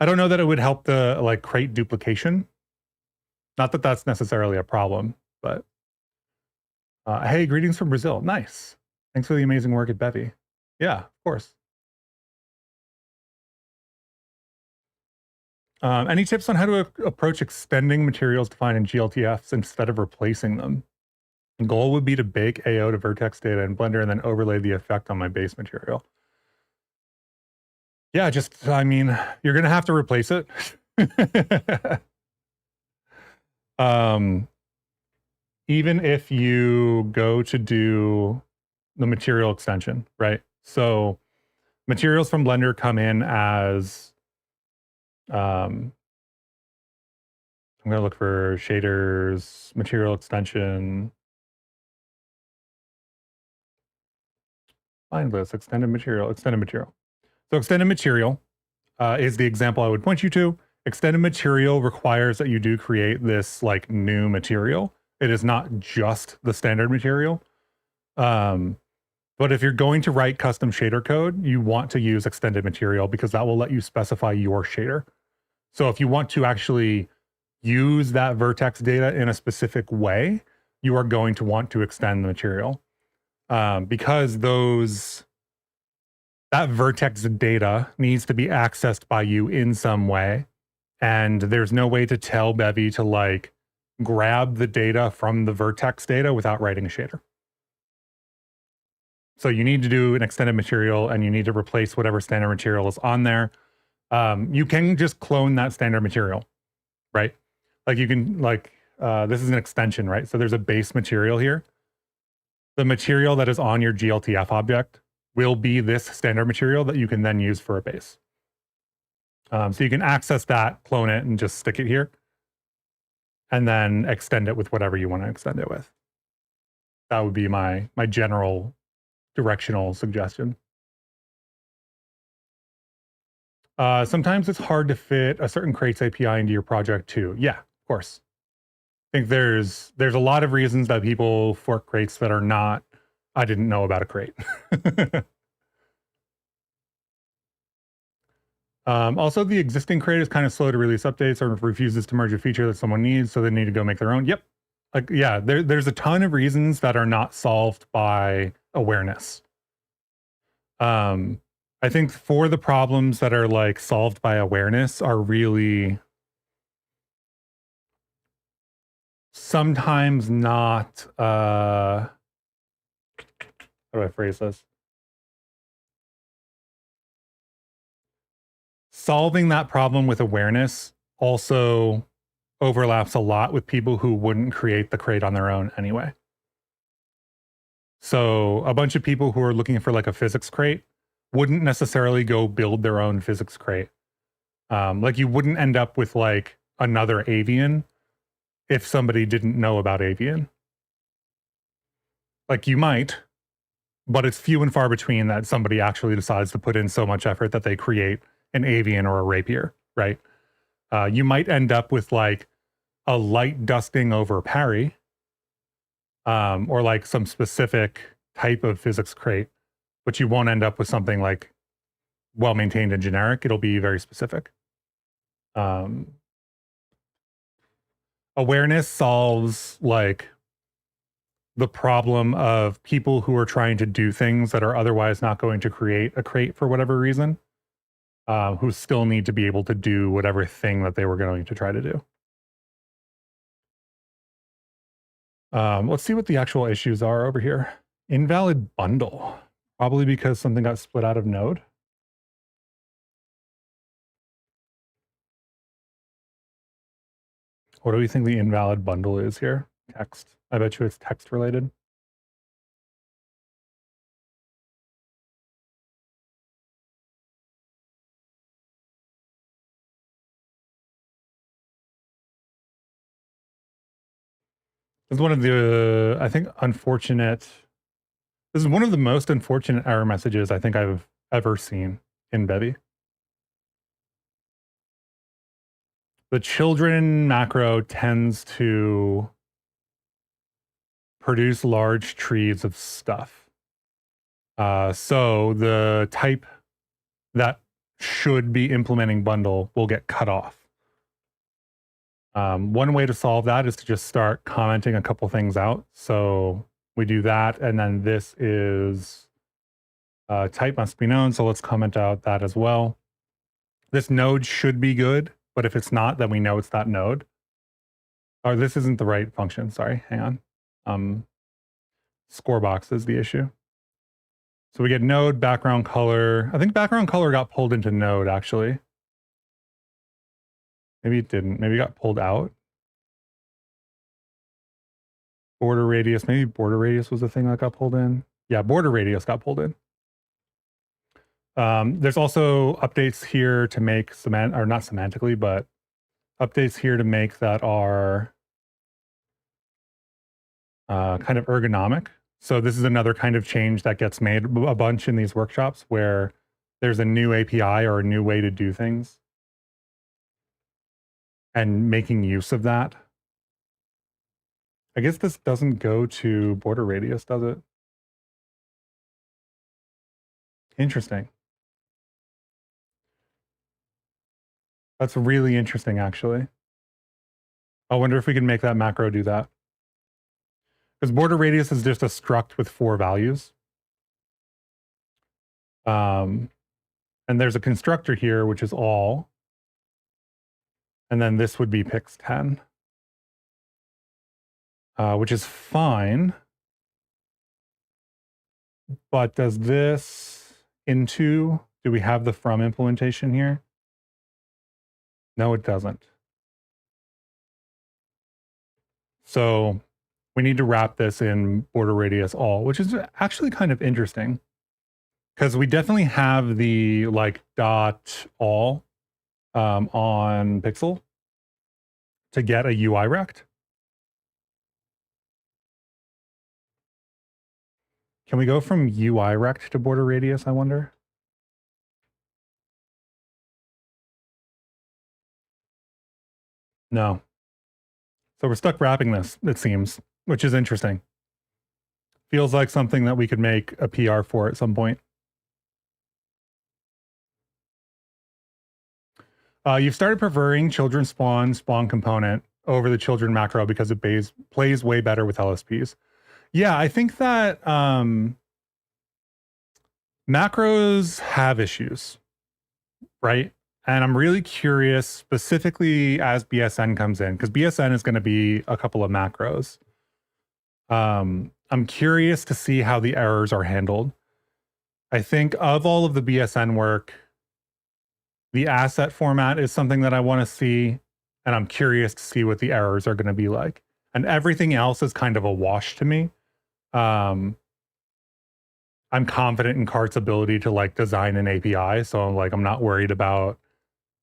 I don't know that it would help the like crate duplication. Not that that's necessarily a problem, but hey, greetings from Brazil. Nice. Thanks for the amazing work at Bevy. Yeah, of course. Any tips on how to approach extending materials defined in GLTFs instead of replacing them? The goal would be to bake AO to vertex data in Blender and then overlay the effect on my base material. Yeah, just, I mean, you're going to have to replace it. Even if you go to do the material extension, right? So materials from Blender come in as, I'm going to look for shaders, material extension, find this, extended material, extended material. So extended material is the example I would point you to. Extended material requires that you do create this like new material. It is not just the standard material. But if you're going to write custom shader code, you want to use extended material because that will let you specify your shader. So if you want to actually use that vertex data in a specific way, you are going to want to extend the material because that vertex data needs to be accessed by you in some way. And there's no way to tell Bevy to like grab the data from the vertex data without writing a shader. So you need to do an extended material and you need to replace whatever standard material is on there. You can just clone that standard material, right? Like you can this is an extension, right? So there's a base material here. The material that is on your GLTF object will be this standard material that you can then use for a base. So you can access that, clone it, and just stick it here. And then extend it with whatever you want to extend it with. That would be my general directional suggestion. Sometimes it's hard to fit a certain crates API into your project too. Yeah, of course. I think there's a lot of reasons that people fork crates that are not, I didn't know about a crate. Also, the existing crate is kind of slow to release updates or refuses to merge a feature that someone needs, so they need to go make their own. Yep. Like, yeah, there's a ton of reasons that are not solved by awareness. I think for the problems that are like solved by awareness are really sometimes not, how do I phrase this? Solving that problem with awareness also overlaps a lot with people who wouldn't create the crate on their own anyway. So a bunch of people who are looking for like a physics crate wouldn't necessarily go build their own physics crate. Like you wouldn't end up with like another avian if somebody didn't know about avian. Like you might, but it's few and far between that somebody actually decides to put in so much effort that they create an avian or a rapier, right? You might end up with like a light dusting over parry, or like some specific type of physics crate, but you won't end up with something like well-maintained and generic. It'll be very specific. Awareness solves like the problem of people who are trying to do things that are otherwise not going to create a crate for whatever reason, who still need to be able to do whatever thing that they were going to try to do. Let's see what the actual issues are over here. Invalid bundle, probably because something got split out of Node. What do we think the invalid bundle is here? Text. I bet you it's text related. This is one of the, I think, unfortunate. This is one of the most unfortunate error messages I think I've ever seen in Bevy. the children macro tends to produce large trees of stuff. So the type that should be implementing bundle will get cut off. One way to solve that is to just start commenting a couple things out. So we do that, and then this is type must be known. So let's comment out that as well. This node should be good, but if it's not, then we know it's that node. Or this isn't the right function. Sorry, hang on. Score box is the issue. So we get node background color. I think background color got pulled into node actually. Maybe it didn't. Maybe it got pulled out. Border radius. Maybe border radius was the thing that got pulled in. Yeah, border radius got pulled in. There's also updates here to make or not semantically, but updates here to make that are kind of ergonomic. So this is another kind of change that gets made a bunch in these workshops where there's a new API or a new way to do things and making use of that. I guess this doesn't go to border radius, does it? Interesting. That's really interesting, actually. I wonder if we can make that macro do that. Because border radius is just a struct with 4 values. And there's a constructor here, which is all. And then this would be pix10, which is fine. But does this do we have the from implementation here? No, it doesn't. So we need to wrap this in border radius all, which is actually kind of interesting because we definitely have the like dot all on Pixel to get a UI rect. Can we go from UI rect to border radius, I wonder? No. So we're stuck wrapping this, it seems, which is interesting. Feels like something that we could make a PR for at some point. You've started preferring children spawn component over the children macro because it plays way better with LSPs. Yeah, I think that macros have issues, right? And I'm really curious, specifically as BSN comes in, because BSN is going to be a couple of macros. I'm curious to see how the errors are handled. I think of all of the BSN work, the asset format is something that I want to see, and I'm curious to see what the errors are going to be like. And everything else is kind of a wash to me. I'm confident in Cart's ability to like design an API, so I'm not worried about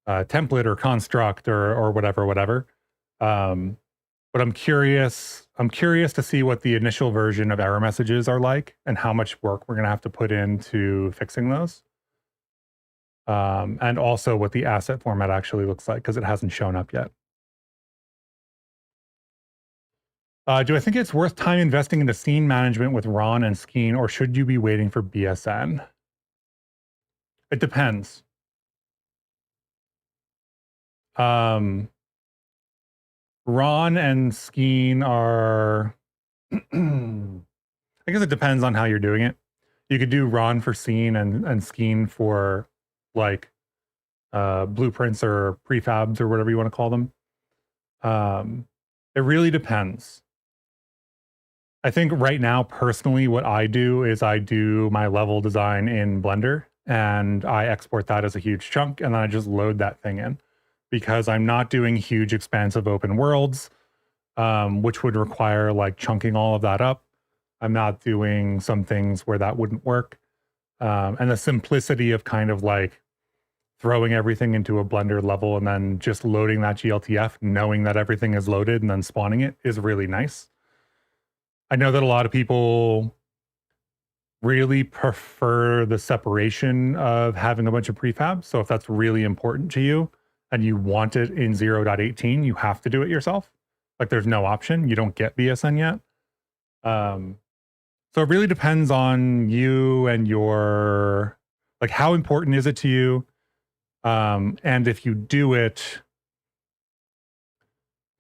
template or construct or whatever. But I'm curious to see what the initial version of error messages are like and how much work we're going to have to put into fixing those. And also what the asset format actually looks like, because it hasn't shown up yet. Do I think it's worth time investing into scene management with Ron and Skeen, or should you be waiting for BSN? It depends. Ron and Skeen are, I guess it depends on how you're doing it. You could do Ron for scene and Skeen for like blueprints or prefabs or whatever you want to call them. It really depends. I think right now, personally, what I do is I do my level design in Blender and I export that as a huge chunk and then I just load that thing in because I'm not doing huge expansive open worlds, which would require like chunking all of that up. I'm not doing some things where that wouldn't work. And the simplicity of kind of like throwing everything into a Blender level and then just loading that GLTF, knowing that everything is loaded and then spawning it is really nice. I know that a lot of people really prefer the separation of having a bunch of prefabs. So if that's really important to you, and you want it in 0.18, you have to do it yourself. Like there's no option. You don't get BSN yet. So it really depends on you and your, like, how important is it to you? And if you do it,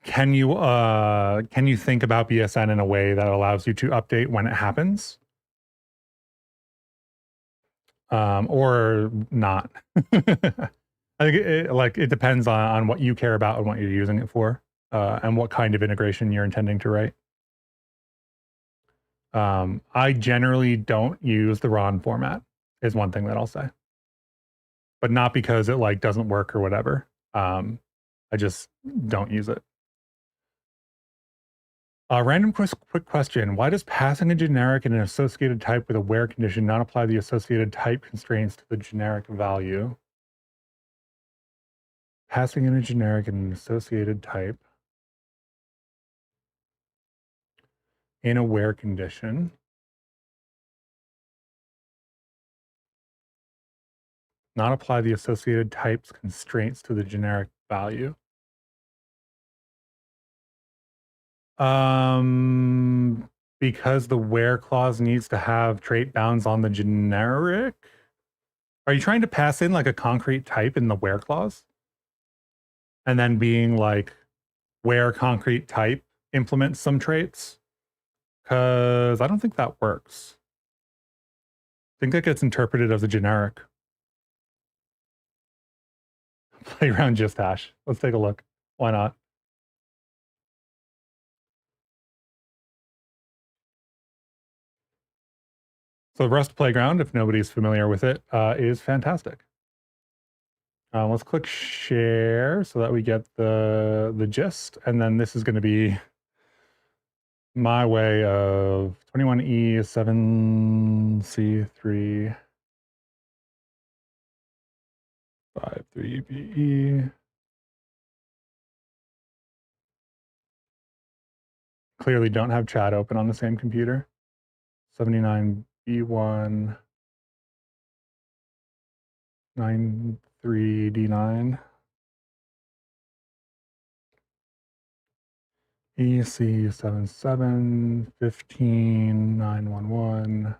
can you think about BSN in a way that allows you to update when it happens? Or not? I think it depends on what you care about and what you're using it for, and what kind of integration you're intending to write. I generally don't use the RON format is one thing that I'll say, but not because it like doesn't work or whatever. I just don't use it. Random quick question. Why does passing a generic and an associated type with a where condition not apply the associated type constraints to the generic value? Passing in a generic and an associated type in a where condition not apply the associated types constraints to the generic value. Because the where clause needs to have trait bounds on the generic. Are you trying to pass in like a concrete type in the where clause? And then being like where concrete type implements some traits? Because I don't think that works. I think that gets interpreted as a generic. Playground just hash. Let's take a look. Why not? So Rust Playground, if nobody's familiar with it, is fantastic. Let's click share so that we get the gist. And then this is going to be my way of 21E 7C3 53BE. Clearly don't have chat open on the same computer. 79B1 93D9. EC77 15 911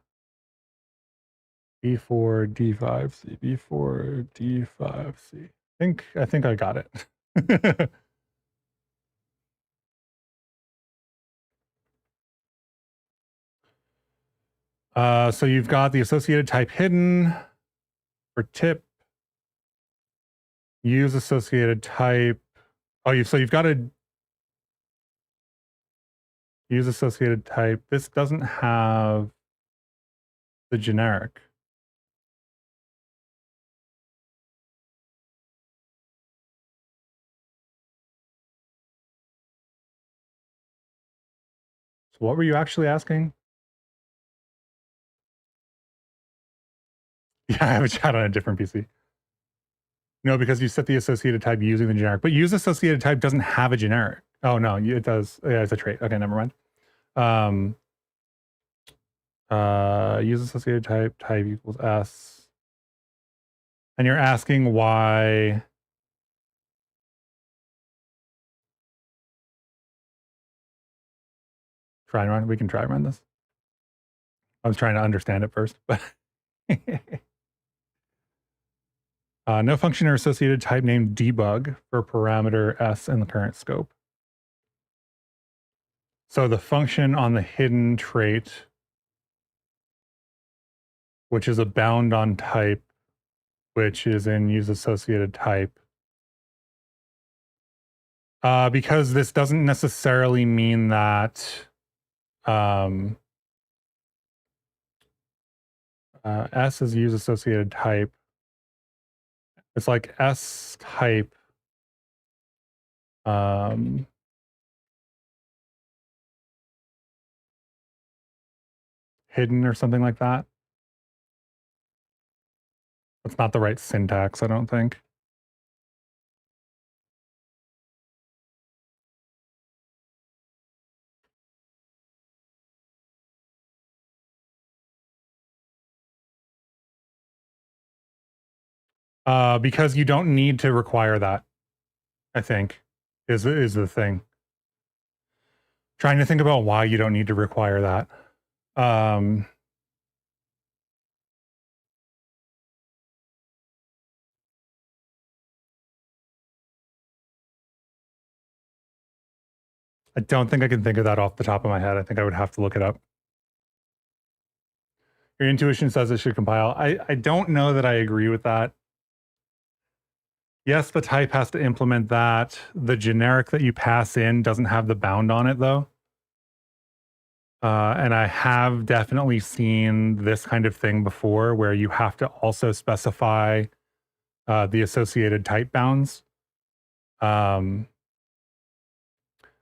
B4 D5C B4 D5C. I think I got it. So you've got the associated type hidden for tip. Use associated type. Oh, so you've got to use associated type. This doesn't have the generic. So what were you actually asking? Yeah, I have a chat on a different PC. No, because you set the associated type using the generic, but use associated type doesn't have a generic. Oh no, it does. Yeah, it's a trait. Okay, never mind. Use associated type equals S. And you're asking why. Try and run. We can try and run this. I was trying to understand it first, but no function or associated type named debug for parameter S in the current scope. So the function on the hidden trait, which is a bound on type, which is in use associated type. Because this doesn't necessarily mean that S is use associated type. It's like S type hidden or something like that. That's not the right syntax, I don't think. Because you don't need to require that. I think, is the thing. Trying to think about why you don't need to require that. I don't think I can think of that off the top of my head. I think I would have to look it up. Your intuition says it should compile. I don't know that I agree with that. Yes, the type has to implement that. The generic that you pass in doesn't have the bound on it, though. And I have definitely seen this kind of thing before where you have to also specify the associated type bounds.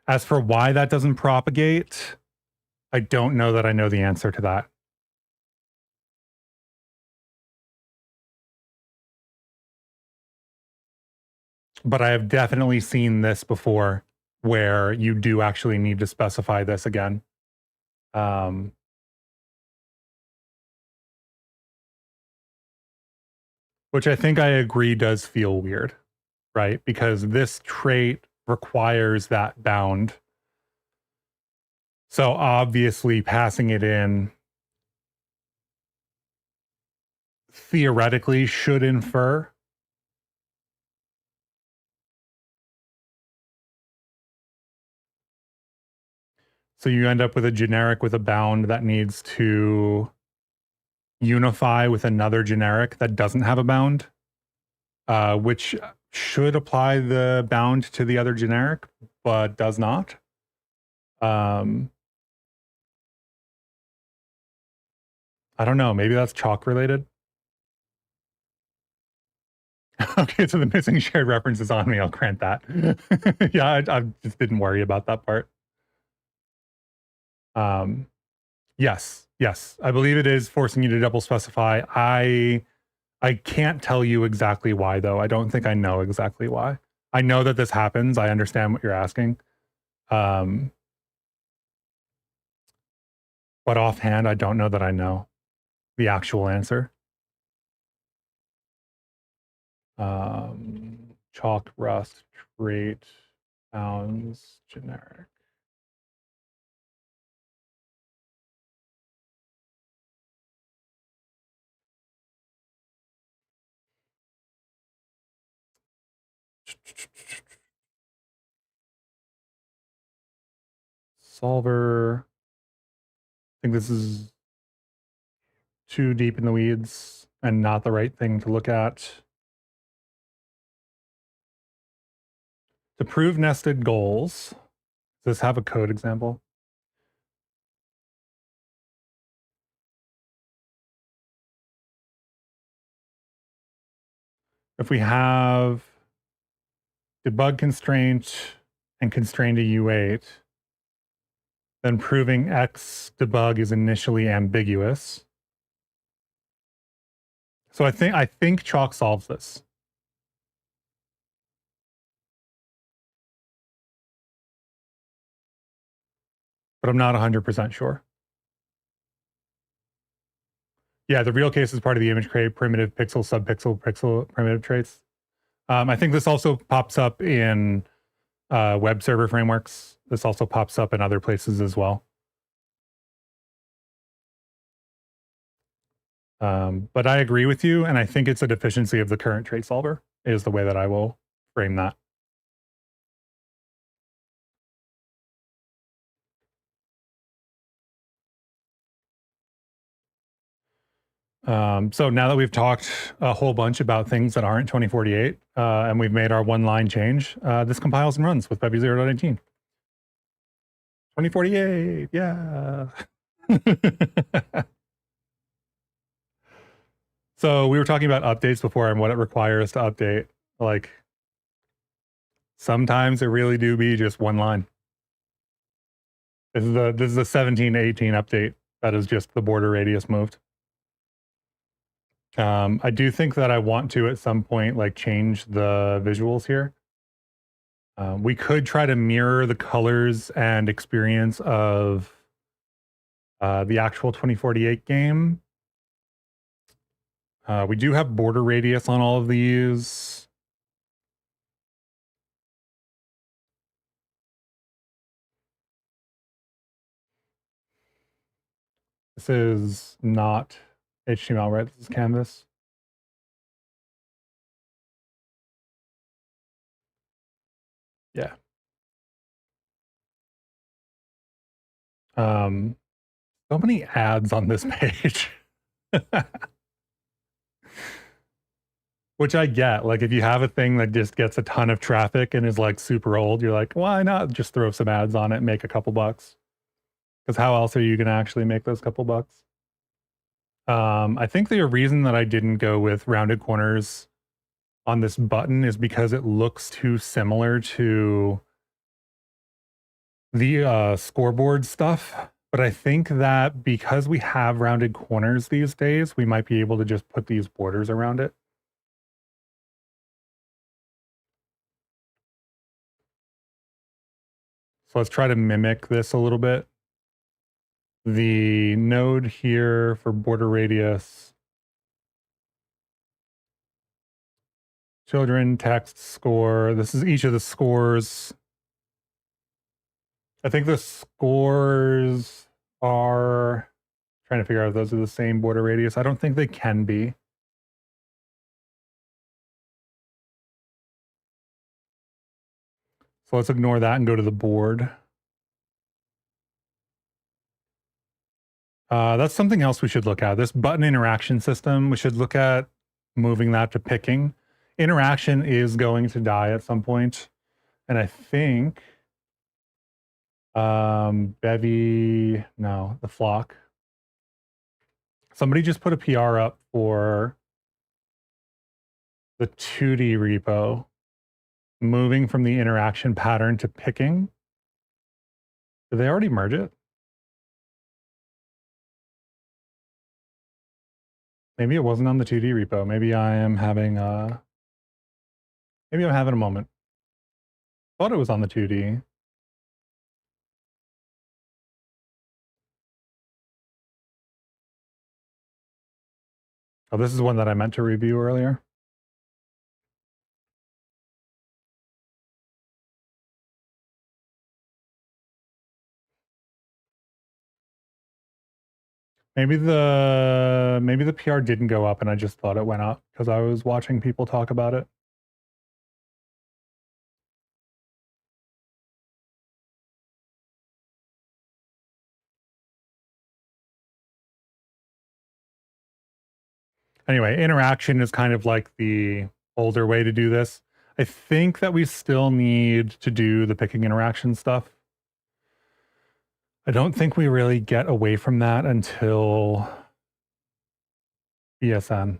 As for why that doesn't propagate, I don't know that I know the answer to that. But I have definitely seen this before where you do actually need to specify this again. Which I think I agree does feel weird, right? Because this trait requires that bound. So obviously passing it in theoretically should infer. So you end up with a generic with a bound that needs to unify with another generic that doesn't have a bound, which should apply the bound to the other generic, but does not. I don't know. Maybe that's chalk related. Okay, so the missing shared reference is on me. I'll grant that. Yeah, I just didn't worry about that part. Yes, yes, I believe it is forcing you to double specify. I can't tell you exactly why, though. I don't think I know exactly why. I know that this happens. I understand what you're asking. But offhand, I don't know that I know the actual answer. Chalk, rust, trait, bounds, generic. Solver. I think this is too deep in the weeds and not the right thing to look at. To prove nested goals, does this have a code example? If we have debug constraint and constraint to U8, then proving X debug is initially ambiguous. So I think chalk solves this. But I'm not 100% sure. Yeah, the real case is part of the image crate, primitive pixel, subpixel, pixel, primitive traits. I think this also pops up in web server frameworks. This also pops up in other places as well. But I agree with you, and I think it's a deficiency of the current trait solver, is the way that I will frame that. So now that we've talked a whole bunch about things that aren't 2048, and we've made our one line change, this compiles and runs with Bevy 0.18. 2048, yeah. So we were talking about updates before and what it requires to update. Like, sometimes it really do be just one line. This is the 17 to 18 update. That is just the border radius moved. I do think that I want to at some point like change the visuals here. We could try to mirror the colors and experience of the actual 2048 game. We do have border radius on all of these. this is not HTML, right? This is Canvas. Yeah. So many ads on this page. Which I get. Like, if you have a thing that just gets a ton of traffic and is like super old, you're like, why not just throw some ads on it and make a couple bucks? Because how else are you going to actually make those couple bucks? I think the reason that I didn't go with rounded corners on this button is because it looks too similar to the scoreboard stuff. But I think that because we have rounded corners these days, we might be able to just put these borders around it. So let's try to mimic this a little bit. The node here for border radius, children, text, score. This is each of the scores. I think the scores are trying to figure out if those are the same border radius. I don't think they can be. So let's ignore that and go to the board. That's something else we should look at. This button interaction system, we should look at moving that to picking. Interaction is going to die at some point. And I think Bevy, no, the flock. Somebody just put a PR up for the 2D repo, moving from the interaction pattern to picking. Did they already merge it? Maybe it wasn't on the 2D repo. Maybe I am having a moment. Thought it was on the 2D. Oh, this is one that I meant to review earlier. Maybe the PR didn't go up and I just thought it went up because I was watching people talk about it. Anyway, interaction is kind of like the older way to do this. I think that we still need to do the picking interaction stuff. I don't think we really get away from that until ESN.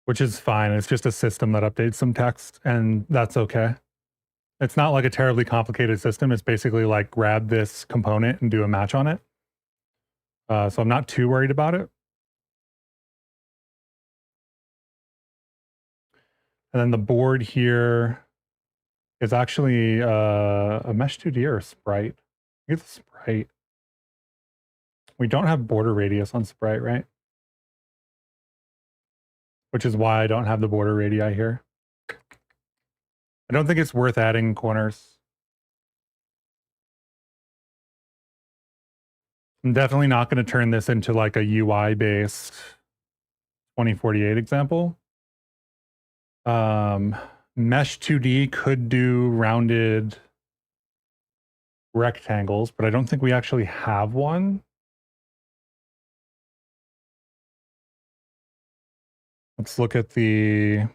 Which is fine. It's just a system that updates some text, and that's okay. It's not like a terribly complicated system. It's basically like grab this component and do a match on it. So I'm not too worried about it. And then the board here is actually a mesh 2D or a sprite. I think it's a sprite. We don't have border radius on sprite, right? Which is why I don't have the border radii here. I don't think it's worth adding corners. I'm definitely not going to turn this into like a UI-based 2048 example. Mesh 2D could do rounded rectangles, but I don't think we actually have one. Let's look at the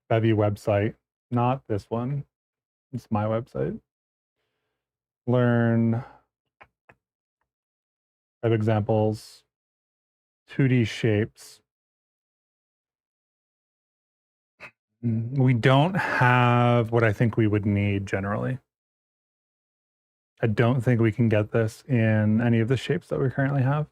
Bevy website, not this one. It's my website. Learn web examples, 2D shapes. We don't have what I think we would need generally. I don't think we can get this in any of the shapes that we currently have.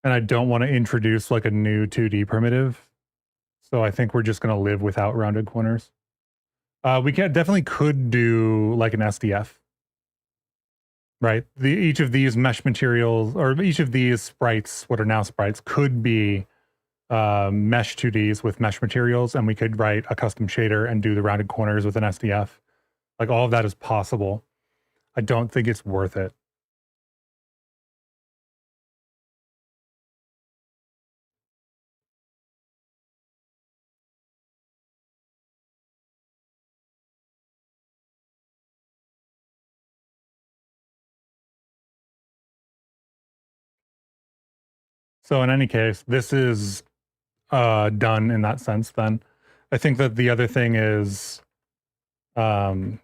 And I don't want to introduce like a new 2D primitive. So I think we're just going to live without rounded corners. We definitely could do like an SDF, right? Each of these mesh materials or each of these sprites, what are now sprites, could be mesh 2Ds with mesh materials, and we could write a custom shader and do the rounded corners with an SDF. Like all of that is possible. I don't think it's worth it. So in any case, this is done in that sense then. I think that the other thing is the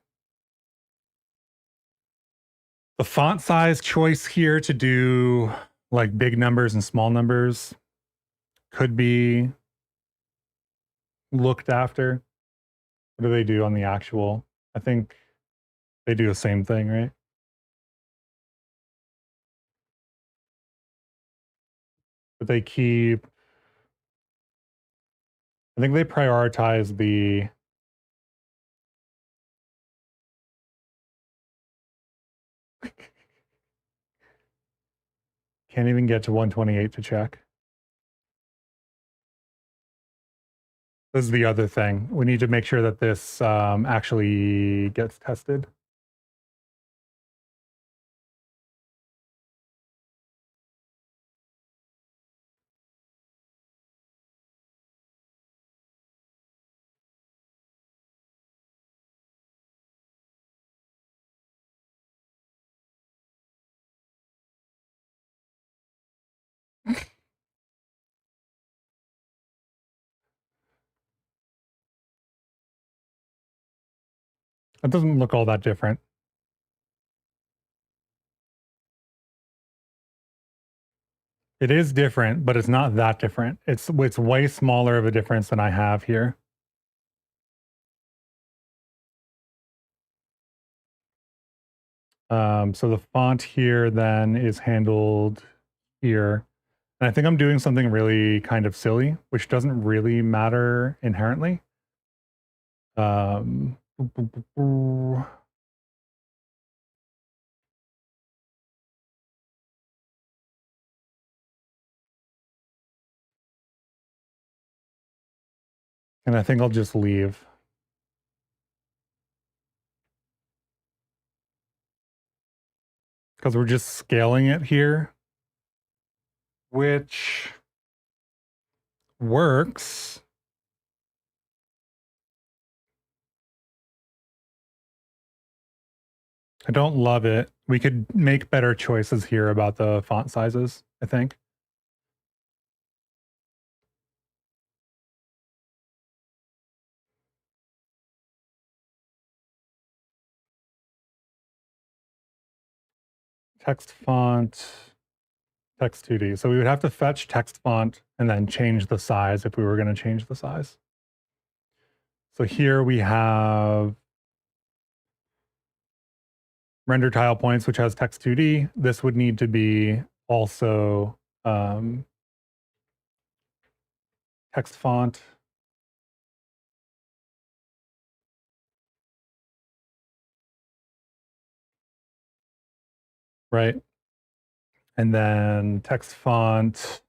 font size choice here to do like big numbers and small numbers could be looked after. What do they do on the actual? I think they do the same thing, right? But they keep, I think they prioritize the can't even get to 128 to check. This is the other thing. We need to make sure that this actually gets tested. It doesn't look all that different. It is different, but it's not that different. It's way smaller of a difference than I have here. So the font here then is handled here. And I think I'm doing something really kind of silly, which doesn't really matter inherently. And I think I'll just leave. Because we're just scaling it here, which works. I don't love it. We could make better choices here about the font sizes, I think. Text font, text 2D. So we would have to fetch text font and then change the size if we were going to change the size. So here we have render tile points, which has text 2D. This would need to be also text font. Right. And then text font.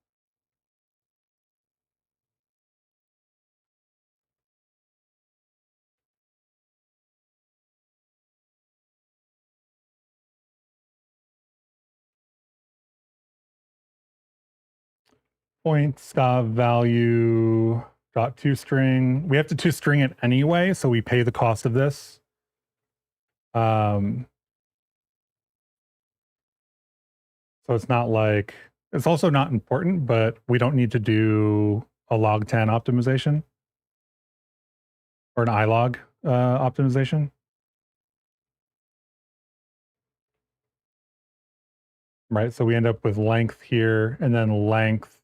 Points value dot toString. We have to toString it anyway, so we pay the cost of this. So it's not like, it's also not important, but we don't need to do a log10 optimization or an ilog optimization. Right, so we end up with length here, and then length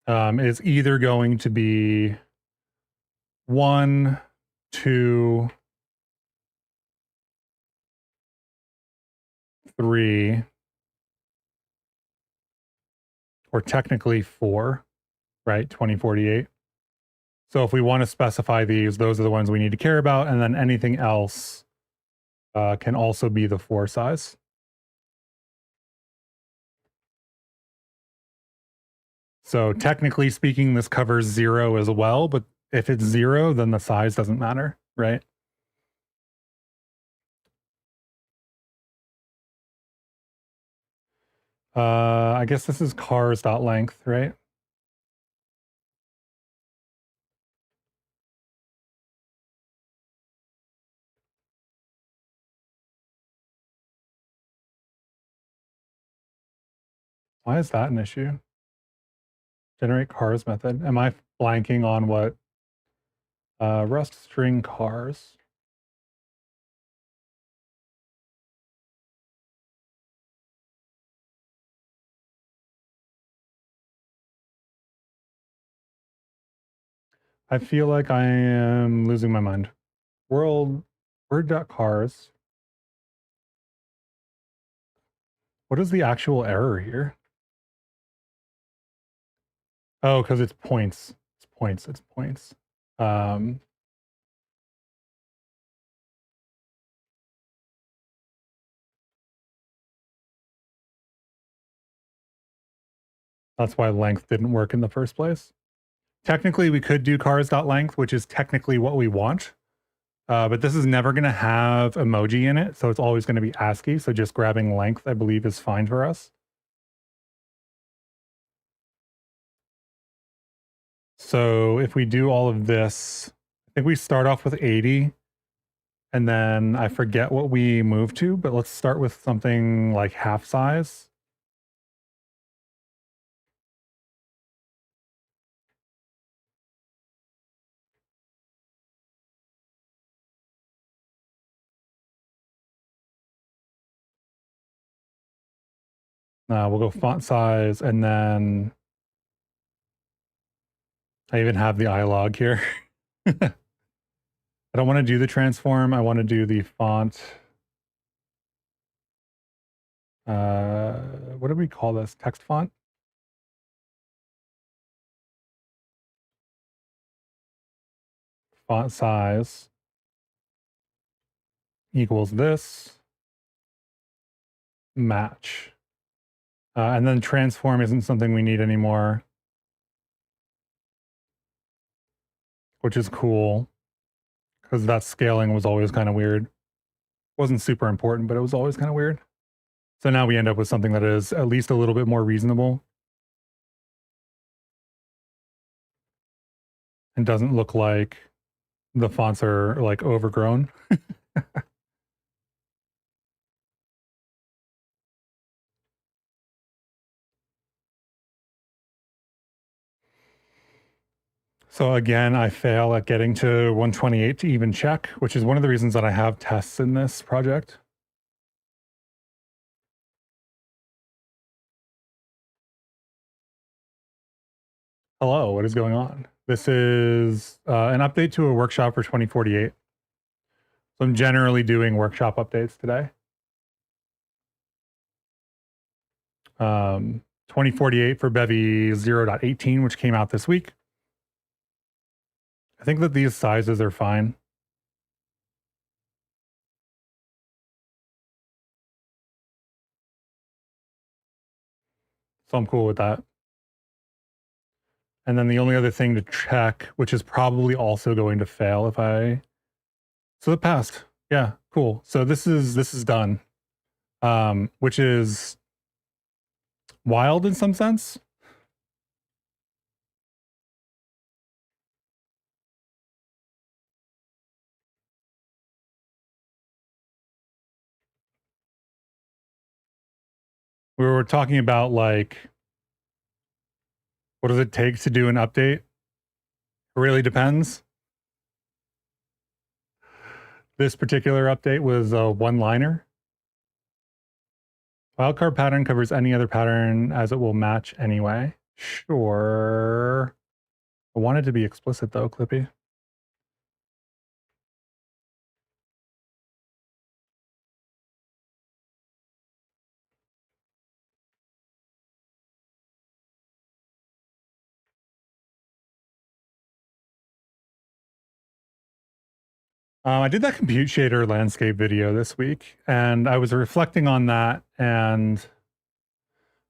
is either going to be 1, 2, 3, or technically 4, right? 2048. So if we want to specify these, those are the ones we need to care about, and then anything else can also be the 4 size. So technically speaking, this covers 0 as well, but if it's 0, then the size doesn't matter, right? I guess this is cars.length, right? Why is that an issue? Generate cars method. Am I blanking on what? Rust string cars. I feel like I am losing my mind. Word.cars. What is the actual error here? Oh, because it's points. It's points. It's points. Um, that's why length didn't work in the first place. Technically, we could do cars.length, which is technically what we want. But this is never going to have emoji in it, so it's always going to be ASCII. So just grabbing length, I believe, is fine for us. So if we do all of this, I think we start off with 80, and then I forget what we move to, but let's start with something like half size. We'll go font size, and then I even have the iLog here. I don't want to do the transform. I want to do the font. What do we call this? Text font? Font size equals this. Match. And then transform isn't something we need anymore, which is cool because that scaling was always kind of weird. Wasn't super important, but it was always kind of weird. So now we end up with something that is at least a little bit more reasonable and doesn't look like the fonts are like overgrown. So again, I fail at getting to 128 to even check, which is one of the reasons that I have tests in this project. Hello, what is going on? This is an update to a workshop for 2048. So I'm generally doing workshop updates today. 2048 for Bevy 0.18, which came out this week. I think that these sizes are fine. So I'm cool with that. And then the only other thing to check, which is probably also going to fail if I... So it passed. Yeah, cool. So this is done, which is wild in some sense. We were talking about like, what does it take to do an update? It really depends. This particular update was a one-liner. Wildcard pattern covers any other pattern as it will match anyway. Sure. I wanted to be explicit though, Clippy. I did that compute shader landscape video this week, and I was reflecting on that, and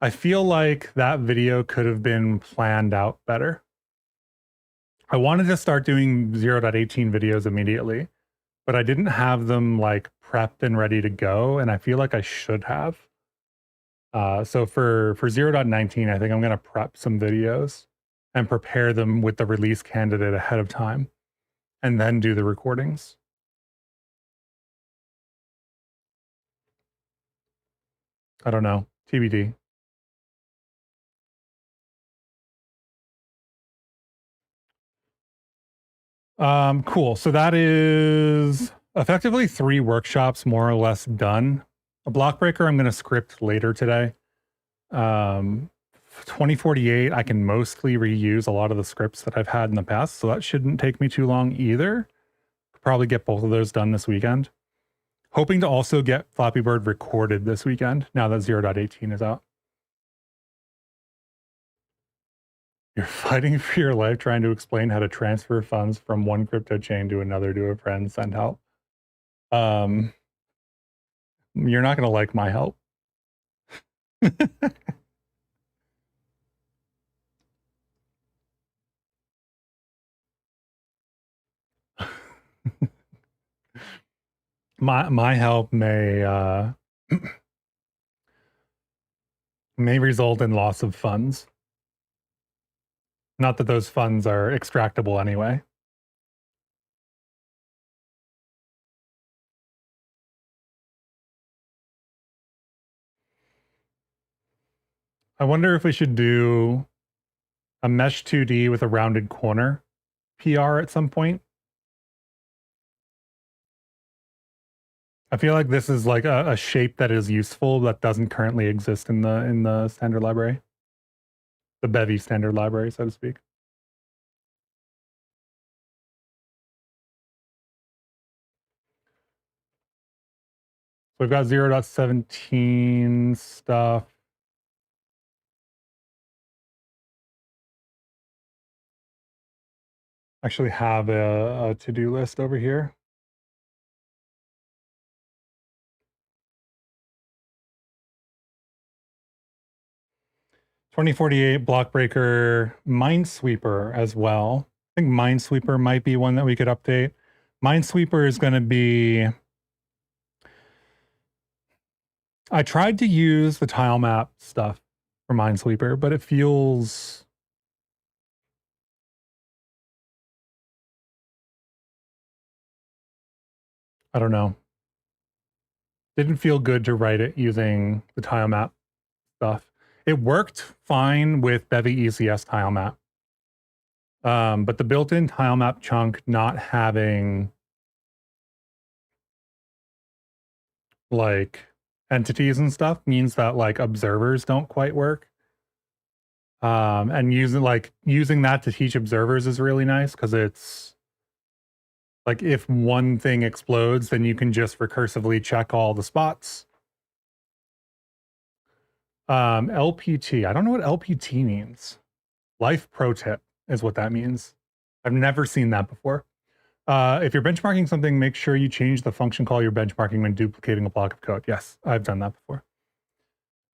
I feel like that video could have been planned out better. I wanted to start doing 0.18 videos immediately, but I didn't have them like prepped and ready to go, and I feel like I should have. So for 0.19, I think I'm going to prep some videos and prepare them with the release candidate ahead of time, and then do the recordings. I don't know. TBD. Cool. So that is effectively 3 workshops more or less done. A block breaker I'm going to script later today. 2048, I can mostly reuse a lot of the scripts that I've had in the past, so that shouldn't take me too long either. Probably get both of those done this weekend. Hoping to also get Flappy Bird recorded this weekend, now that 0.18 is out. You're fighting for your life trying to explain how to transfer funds from one crypto chain to another to a friend, send help. You're not going to like my help. my help may may result in loss of funds. Not that those funds are extractable anyway. I wonder if we should do a mesh 2D with a rounded corner PR at some point. I feel like this is like a shape that is useful that doesn't currently exist in the standard library. The Bevy standard library, so to speak. So we've got 0.17 stuff. Actually have a to-do list over here. $2048 block breaker Minesweeper as well. I think Minesweeper might be one that we could update. Minesweeper is going to be... I tried to use the tile map stuff for Minesweeper, but it feels... I don't know. Didn't feel good to write it using the tile map stuff. It worked fine with Bevy ECS tile map. But the built-in tile map chunk not having like entities and stuff means that like observers don't quite work. And using that to teach observers is really nice because it's like if one thing explodes, then you can just recursively check all the spots. LPT. I don't know what LPT means. Life pro tip is what that means. I've never seen that before. If you're benchmarking something, make sure you change the function call you're benchmarking when duplicating a block of code. Yes, I've done that before.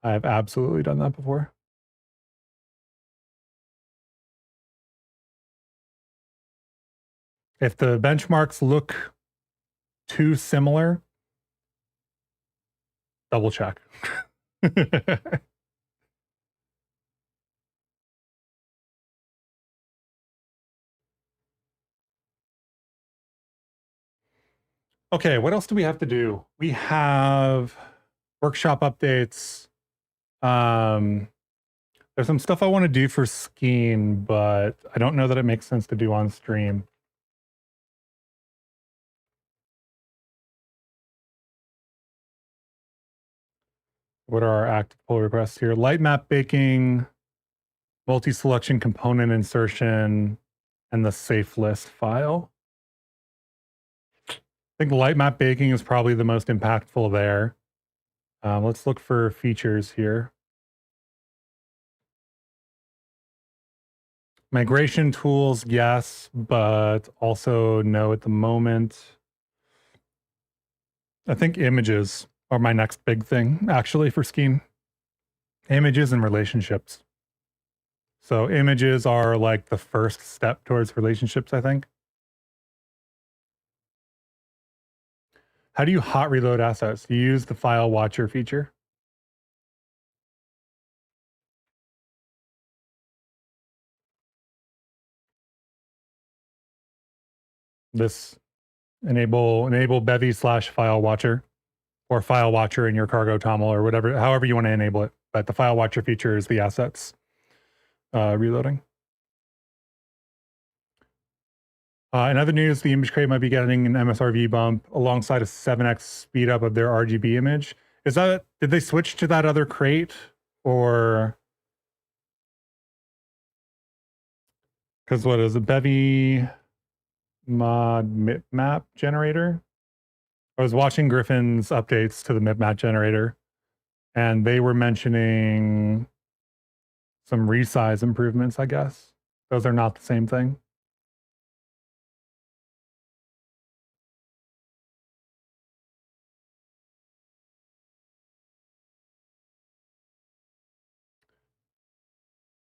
I've absolutely done that before. If the benchmarks look too similar, double check. Okay, what else do we have to do? We have workshop updates. There's some stuff I want to do for Skeen, but I don't know that it makes sense to do on stream. What are our active pull requests here? Light map baking, multi-selection component insertion, and the safe list file. I think light map baking is probably the most impactful there. Let's look for features here. Migration tools, yes, but also no at the moment. I think images are my next big thing, actually, for Skeen. Images and relationships. So images are like the first step towards relationships, I think. How do you hot reload assets? You use the file watcher feature. This enable Bevy / file watcher, or file watcher in your cargo toml, or whatever, however you want to enable it. But the file watcher feature is the assets reloading. In other news, the image crate might be getting an MSRV bump alongside a 7x speed up of their RGB image. Is that, did they switch to that other crate, or? Because what is a Bevy mod map generator? I was watching Griffin's updates to the map generator, and they were mentioning some resize improvements, I guess. Those are not the same thing.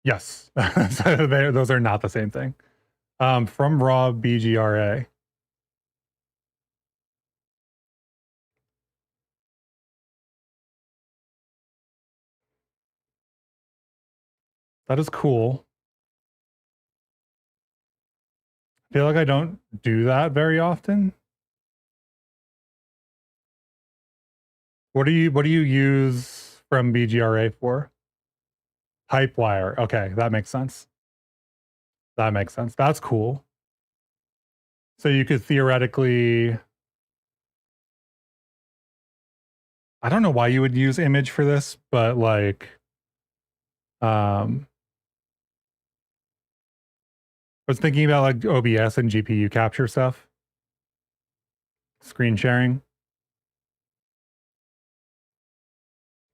Yes, so those are not the same thing. From Raw BGRA. That is cool. I feel like I don't do that very often. What do you use from BGRA for? Pipewire. Okay, that makes sense. That makes sense. That's cool. So you could theoretically, I don't know why you would use image for this, but like, I was thinking about like OBS and GPU capture stuff, screen sharing,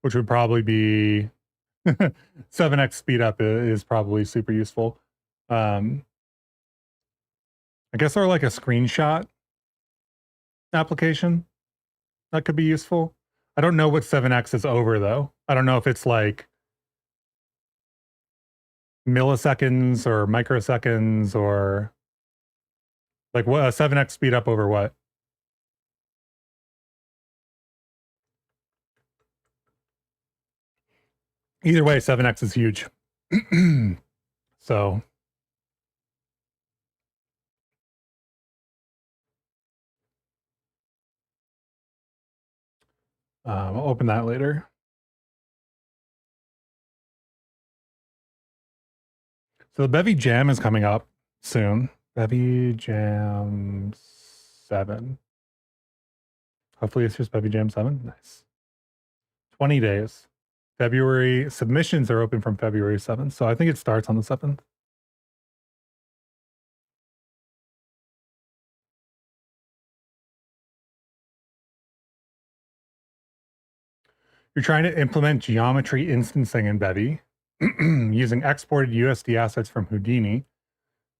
which would probably be 7x speed up is probably super useful. I guess, or like a screenshot application that could be useful. I don't know what 7x is over though. I don't know if it's like milliseconds or microseconds, or like what a 7x speed up over what? Either way, 7x is huge. So I'll open that later. So the Bevy Jam is coming up soon. Bevy Jam 7. Hopefully it's just Bevy Jam 7. Nice. 20 days. February submissions are open from February 7th. So I think it starts on the 7th. You're trying to implement geometry instancing in Bevy using exported USD assets from Houdini.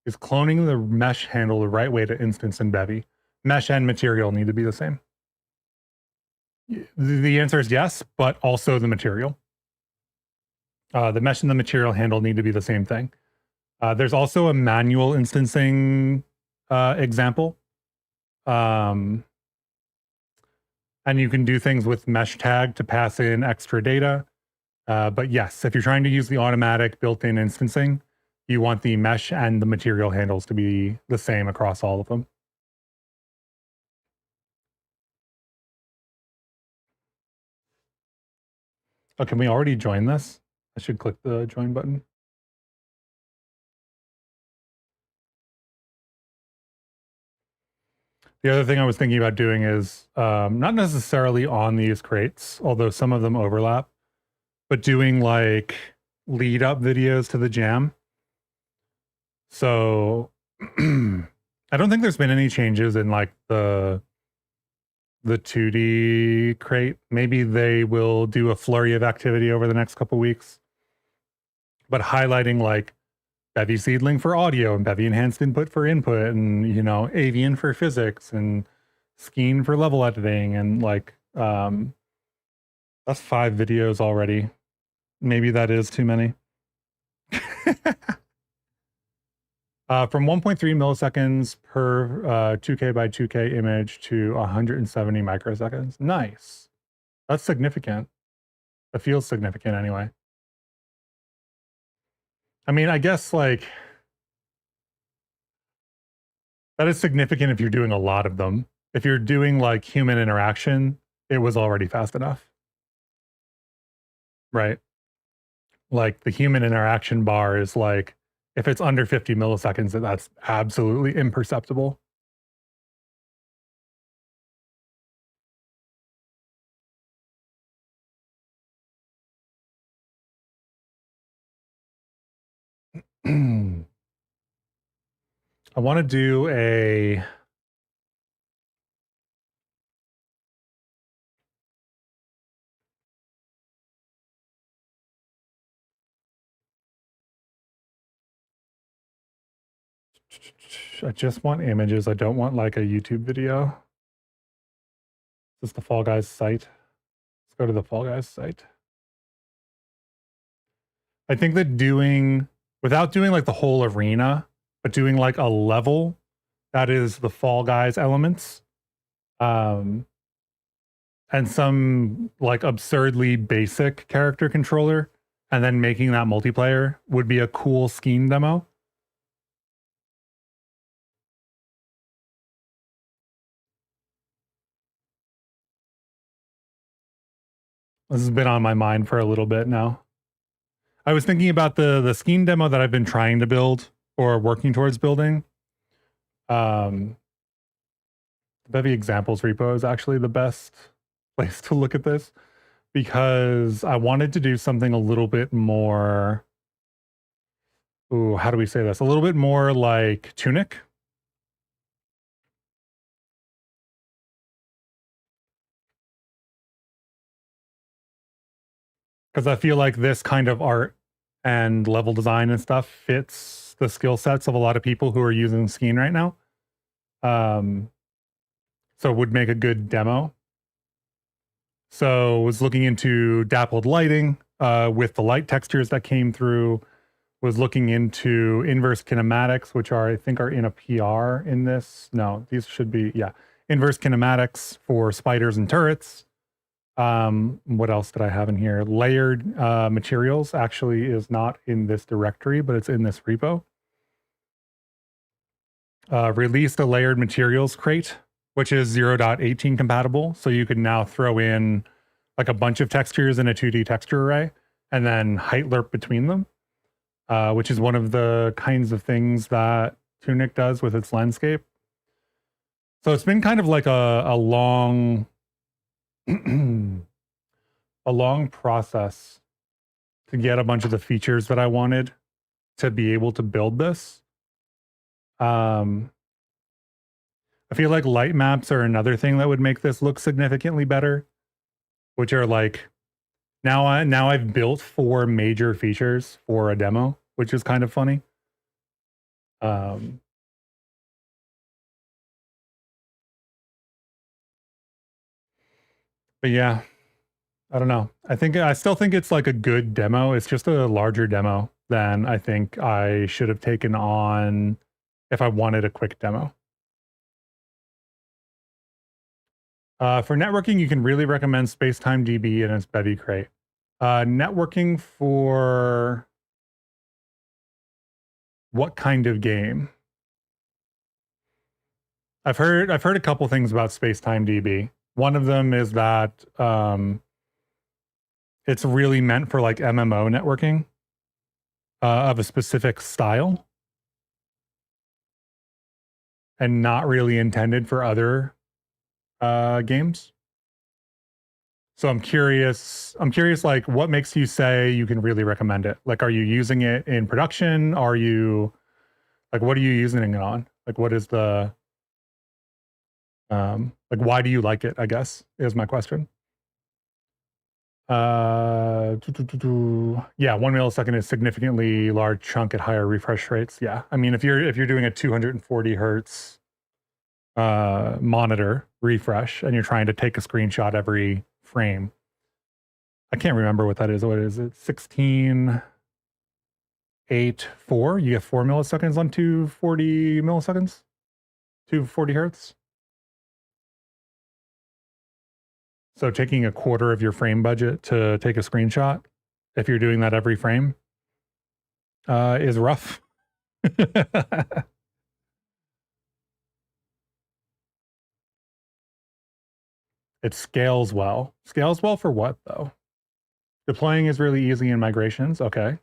Is cloning the mesh handle the right way to instance in Bevy? Mesh and material need to be the same. The answer is yes, but also the material. The mesh and the material handle need to be the same thing. There's also a manual instancing example. And you can do things with mesh tag to pass in extra data. But yes, if you're trying to use the automatic built-in instancing, you want the mesh and the material handles to be the same across all of them. Oh, can we already join this? I should click the join button. The other thing I was thinking about doing is not necessarily on these crates, although some of them overlap, but doing like lead up videos to the jam. So I don't think there's been any changes in like the 2D crate. Maybe they will do a flurry of activity over the next couple weeks, but highlighting like Bevy seedling for audio and Bevy enhanced input for input, and you know, avian for physics and Skeen for level editing, and like that's 5 videos already. Maybe that is too many. From 1.3 milliseconds per 2K by 2K image to 170 microseconds. Nice. That's significant. It feels significant anyway. I mean, I guess like that is significant if you're doing a lot of them. If you're doing like human interaction, it was already fast enough, right? Like the human interaction bar is like, if it's under 50 milliseconds, that's absolutely imperceptible. I want to do a I just want images. I don't want like a YouTube video. Is this the Fall Guys site? Let's go to the Fall Guys site. I think that without doing like the whole arena, but doing like a level that is the Fall Guys elements, and some like absurdly basic character controller, and then making that multiplayer would be a cool scheme demo. This has been on my mind for a little bit now. I was thinking about the scheme demo that I've been trying to build or working towards building. The Bevy examples repo is actually the best place to look at this, because I wanted to do something a little bit more. Ooh, how do we say this? A little bit more like Tunic. Because I feel like this kind of art and level design and stuff fits the skill sets of a lot of people who are using Skeen right now. So it would make a good demo. So was looking into dappled lighting with the light textures that came through. Was looking into inverse kinematics, which I think are in a PR in this. No, these should be, yeah. Inverse kinematics for spiders and turrets. What else did I have in here? Layered materials actually is not in this directory, but it's in this repo. Released a layered materials crate, which is 0.18 compatible. So you can now throw in like a bunch of textures in a 2D texture array and then height lerp between them, which is one of the kinds of things that Tunic does with its landscape. So it's been kind of like a long a long process to get a bunch of the features that I wanted to be able to build this. I feel like light maps are another thing that would make this look significantly better, which are like now I've built 4 major features for a demo, which is kind of funny. But yeah, I don't know. I still think it's like a good demo. It's just a larger demo than I think I should have taken on if I wanted a quick demo. For networking, you can really recommend Spacetime DB and its Bevy crate. Networking for what kind of game? I've heard a couple things about Spacetime DB. One of them is that it's really meant for like MMO networking of a specific style, and not really intended for other games. So I'm curious, like, what makes you say you can really recommend it? Like, are you using it in production? Are you, like, what are you using it on? Like, what is the, like, why do you like it, I guess, is my question. Yeah, 1 millisecond is significantly large chunk at higher refresh rates. Yeah, I mean, if you're doing a 240 hertz monitor refresh and you're trying to take a screenshot every frame, I can't remember what that is. What is it? 16.84. You get 4 milliseconds on 240 milliseconds, 240 hertz. So taking a quarter of your frame budget to take a screenshot, if you're doing that every frame, is rough. It scales well. Scales well for what though? Deploying is really easy in migrations. Okay.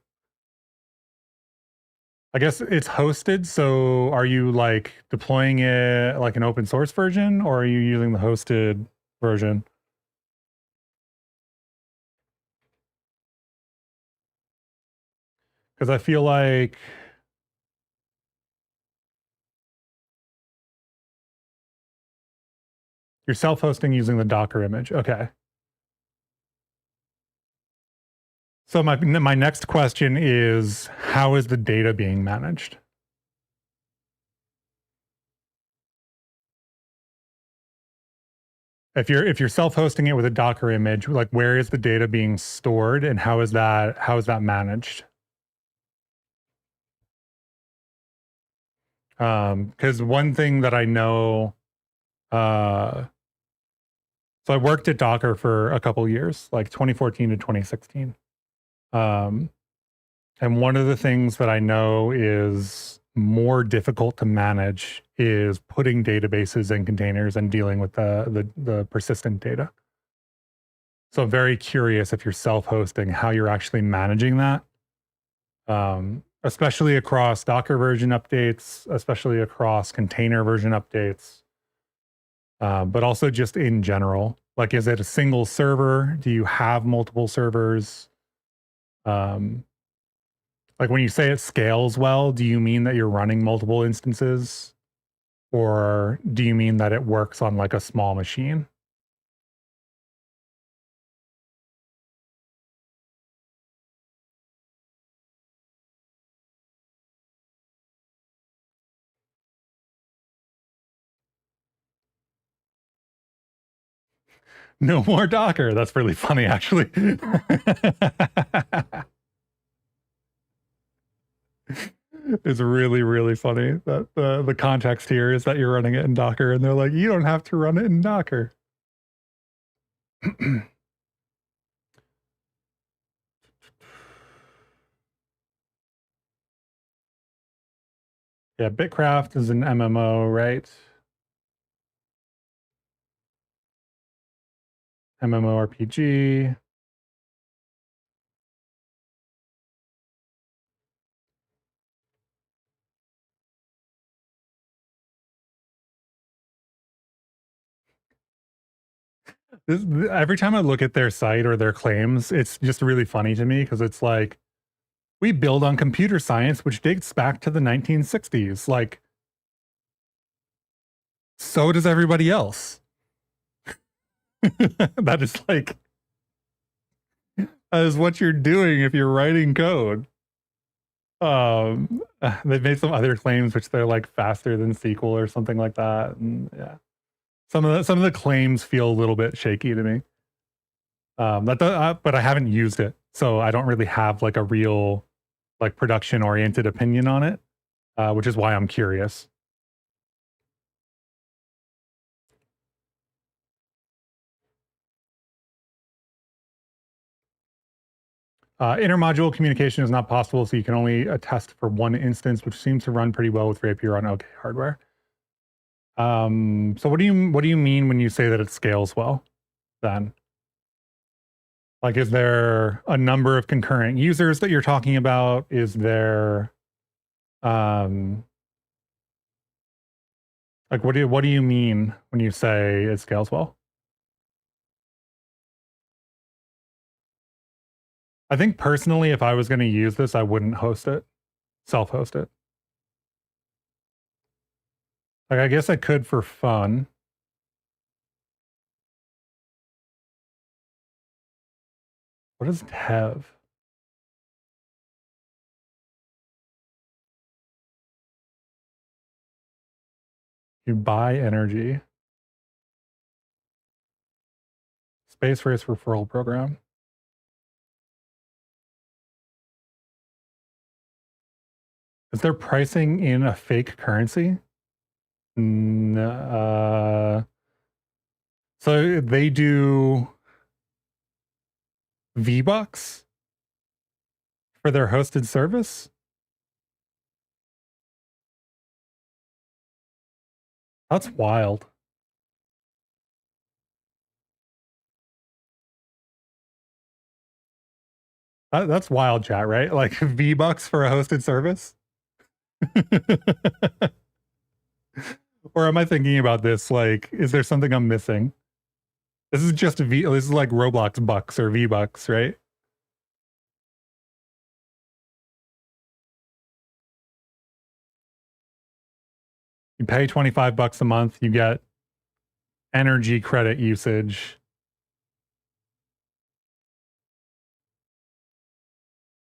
I guess it's hosted. So are you like deploying it like an open source version, or are you using the hosted version? Because I feel like you're self-hosting using the Docker image. Okay. So my next question is, how is the data being managed? If you're self-hosting it with a Docker image, like where is the data being stored and how is that managed? Because one thing that I know, uh, so I worked at Docker for a couple years, like 2014 to 2016. Um, and one of the things that I know is more difficult to manage is putting databases in containers and dealing with the persistent data. So I'm very curious if you're self-hosting, how you're actually managing that, especially across Docker version updates, especially across container version updates, but also just in general. Like, is it a single server? Do you have multiple servers? Um, like when you say it scales well, do you mean that you're running multiple instances? Or do you mean that it works on like a small machine? No more Docker. That's really funny, actually. It's really, really funny that the context here is that you're running it in Docker, and they're like, you don't have to run it in Docker. Yeah, Bitcraft is an MMO, right? MMORPG. Every time I look at their site or their claims, it's just really funny to me because it's like, we build on computer science, which dates back to the 1960s. Like, so does everybody else. That is like, that is what you're doing if you're writing code. They've made some other claims which they're like faster than SQL or something like that. And yeah, some of the claims feel a little bit shaky to me. But I haven't used it, so I don't really have like a real like production oriented opinion on it, which is why I'm curious. Intermodule communication is not possible, so you can only attest for one instance, which seems to run pretty well with Rapier on OK hardware. So what do you mean when you say that it scales well? Then, like, is there a number of concurrent users that you're talking about? Is there, um, like, what do you mean when you say it scales well? I think personally, if I was going to use this, I wouldn't host it, self-host it. Like, I guess I could for fun. What does it have? You buy energy. Space Race referral program. Is there pricing in a fake currency? So they do V-Bucks for their hosted service? That's wild. That's wild, chat, right? Like V-Bucks for a hosted service? Or am I thinking about this? Like, is there something I'm missing? This is just this is like Roblox bucks or V-Bucks, right? You pay 25 bucks a month, you get energy credit usage.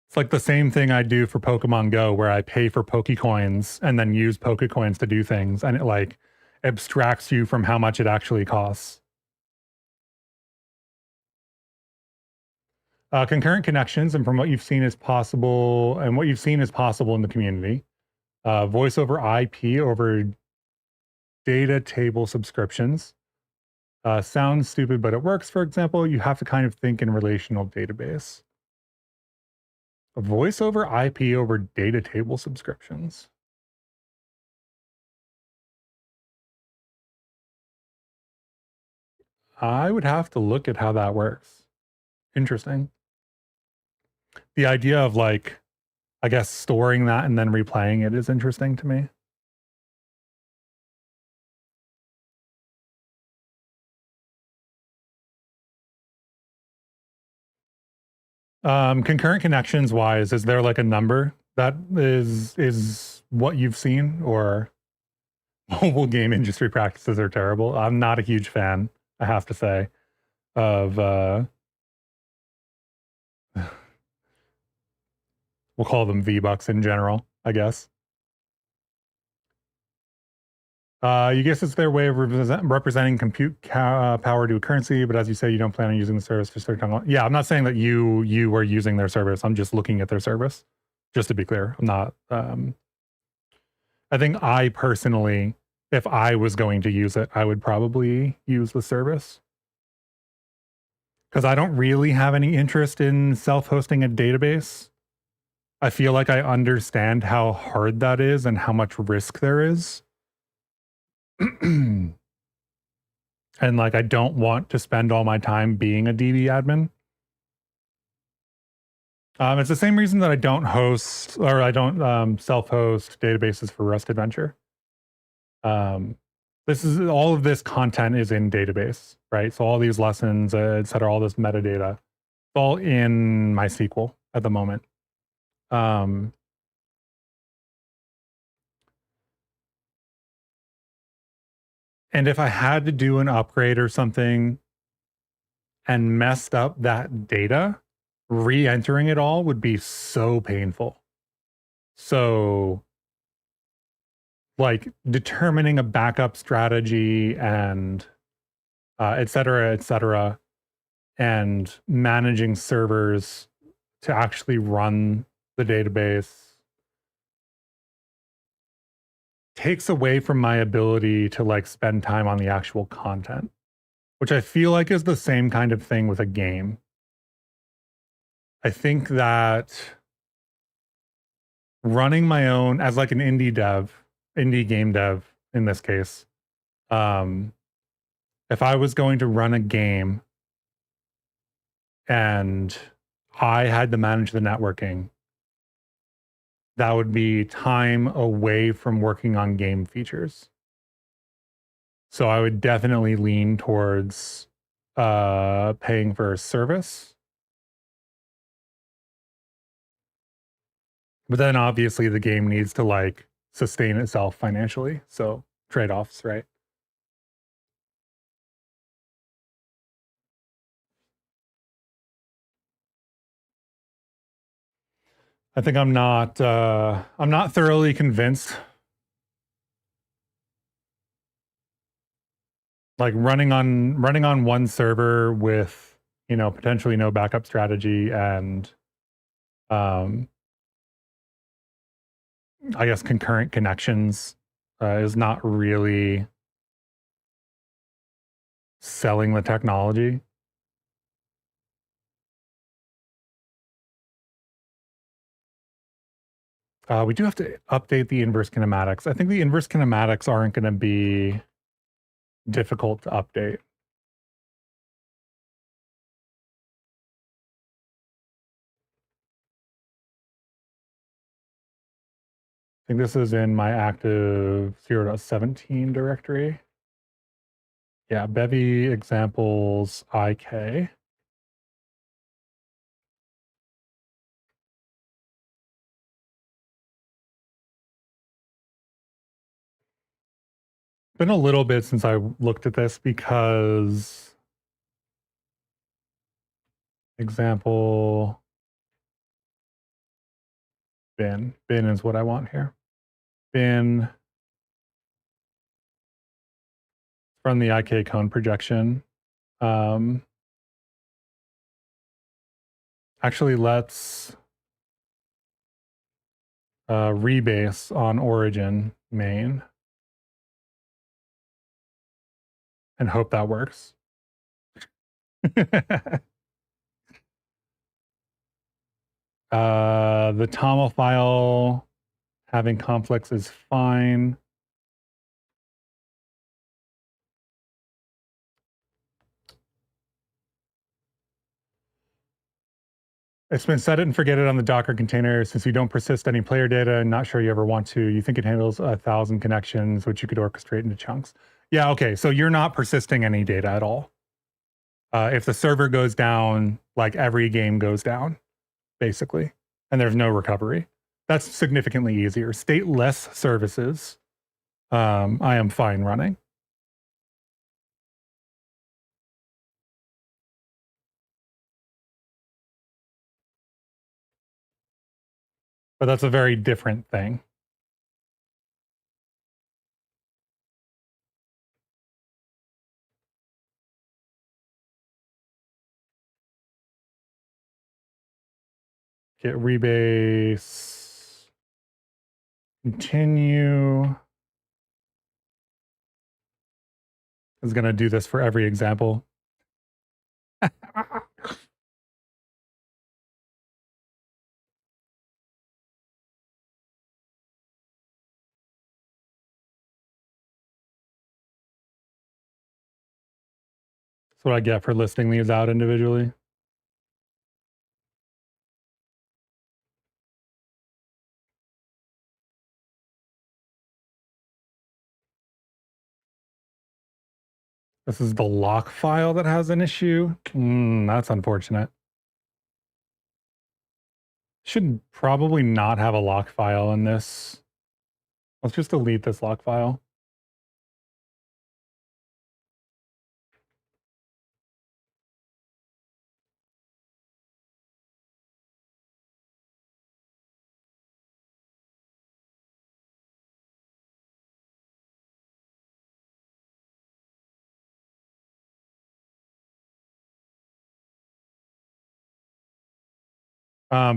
It's like the same thing I do for Pokemon Go, where I pay for Pokecoins and then use Pokecoins to do things, and it like abstracts you from how much it actually costs. Concurrent connections, and from what you've seen is possible, and what you've seen is possible in the community. Voice over IP over data table subscriptions. Sounds stupid, but it works. For example, you have to kind of think in relational database. Voice over IP over data table subscriptions. I would have to look at how that works. Interesting. The idea of like, I guess storing that and then replaying it is interesting to me. Concurrent connections wise, is there like a number that is what you've seen, or mobile game industry practices are terrible? I'm not a huge fan, I have to say, of we'll call them V-Bucks in general, I guess. You guess it's their way of representing compute power to a currency, but as you say, you don't plan on using the service for certain time. Yeah, I'm not saying that you were using their service. I'm just looking at their service, just to be clear. I'm not. I think I personally, if I was going to use it, I would probably use the service because I don't really have any interest in self-hosting a database. I feel like I understand how hard that is and how much risk there is. And like, I don't want to spend all my time being a DB admin. It's the same reason that I don't host, or I don't self-host databases for Rust Adventure. This is all of this content is in database, right? So all these lessons, et cetera, all this metadata, it's all in MySQL at the moment. And if I had to do an upgrade or something and messed up that data, re-entering it all would be so painful. So like determining a backup strategy and et cetera, and managing servers to actually run the database takes away from my ability to like spend time on the actual content, which I feel like is the same kind of thing with a game. I think that running my own as like an indie game dev in this case, if I was going to run a game and I had to manage the networking, that would be time away from working on game features. So I would definitely lean towards paying for a service. But then obviously the game needs to like sustain itself financially. So trade-offs, right? I think I'm not thoroughly convinced. Like running on one server with, you know, potentially no backup strategy and I guess, concurrent connections is not really selling the technology. We do have to update the inverse kinematics. I think the inverse kinematics aren't going to be difficult to update. I think this is in my active 0.17 directory. Yeah, Bevy examples IK. Been a little bit since I looked at this because example bin is what I want here. Bin from the IK cone projection. Actually, let's rebase on origin main and hope that works. The TOML file having conflicts is fine. It's been set it and forget it on the Docker container since you don't persist any player data and not sure you ever want to. You think it handles 1,000 connections, which you could orchestrate into chunks. Yeah, okay, so you're not persisting any data at all. If the server goes down, like every game goes down, basically, and there's no recovery. That's significantly easier. Stateless services, I am fine running. But that's a very different thing. Get rebase, continue. Is going to do this for every example. That's what I get for listing these out individually. This is the lock file that has an issue. That's unfortunate. Should probably not have a lock file in this. Let's just delete this lock file.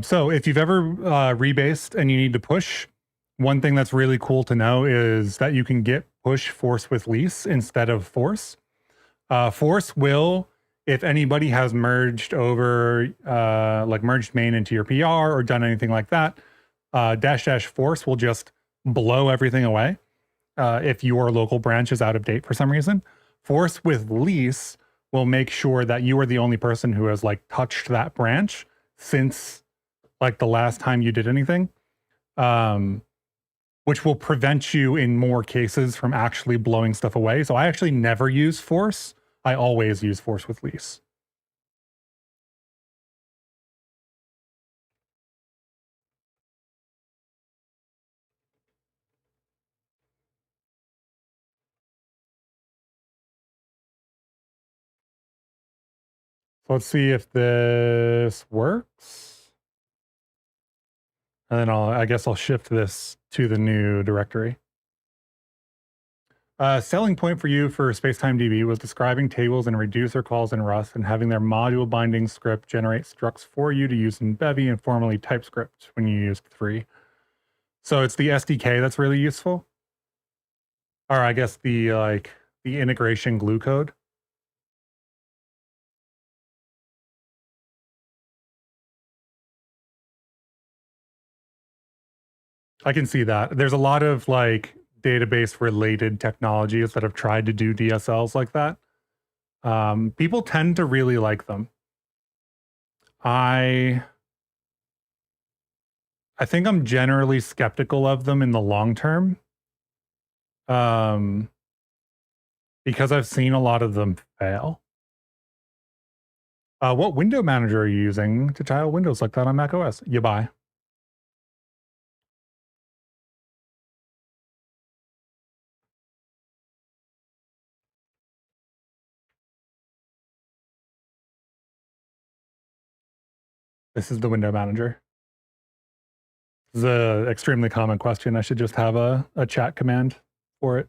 So if you've ever rebased and you need to push, one thing that's really cool to know is that you can get push force with lease instead of force. Force will, if anybody has merged over, like merged main into your PR or done anything like that, -- force will just blow everything away. If your local branch is out of date for some reason. Force with lease will make sure that you are the only person who has like touched that branch since like the last time you did anything, which will prevent you in more cases from actually blowing stuff away. So I actually never use force. I always use force with lease. So let's see if this works. And then I guess I'll shift this to the new directory. Selling point for you for Spacetime DB was describing tables and reducer calls in Rust and having their module binding script generate structs for you to use in Bevy and formerly TypeScript when you used 3. So it's the SDK that's really useful, or I guess the integration glue code. I can see that. There's a lot of like database related technologies that have tried to do DSLs like that. People tend to really like them. I think I'm generally skeptical of them in the long term. Um, because I've seen a lot of them fail. What window manager are you using to tile windows like that on macOS? You buy. This is the window manager. This is an extremely common question. I should just have a chat command for it.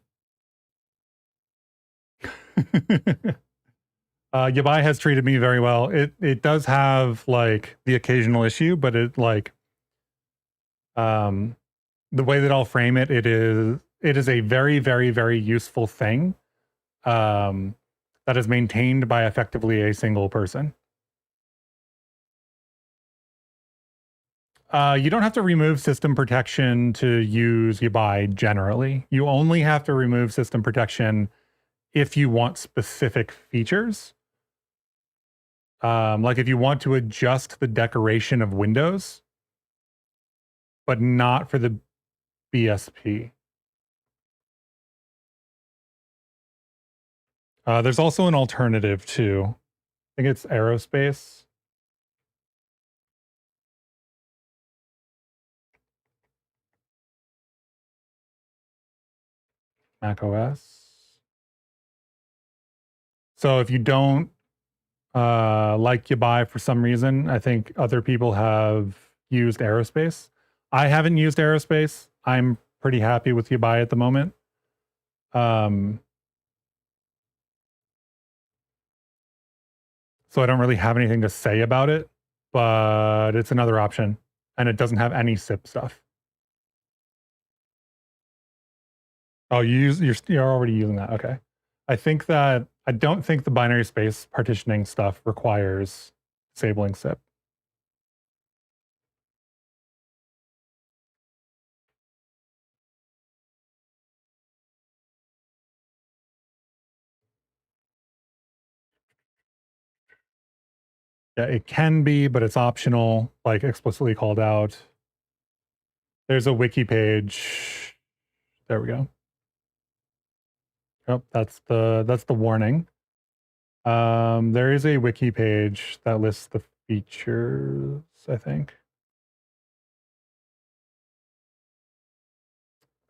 Yabai has treated me very well. It does have like the occasional issue, but it like the way that I'll frame it, it is a very, very, very useful thing that is maintained by effectively a single person. You don't have to remove system protection to use Yabai generally. You only have to remove system protection if you want specific features. Like if you want to adjust the decoration of windows, but not for the BSP. There's also an alternative too. I think it's aerospace. Mac OS. So if you don't like Yabai for some reason, I think other people have used aerospace. I haven't used aerospace. I'm pretty happy with Yabai at the moment. So I don't really have anything to say about it, but it's another option, and it doesn't have any SIP stuff. Oh, you're already using that. Okay. I don't think the binary space partitioning stuff requires disabling SIP. Yeah, it can be, but it's optional, like explicitly called out. There's a wiki page. There we go. Oh, that's the warning. There is a wiki page that lists the features, I think.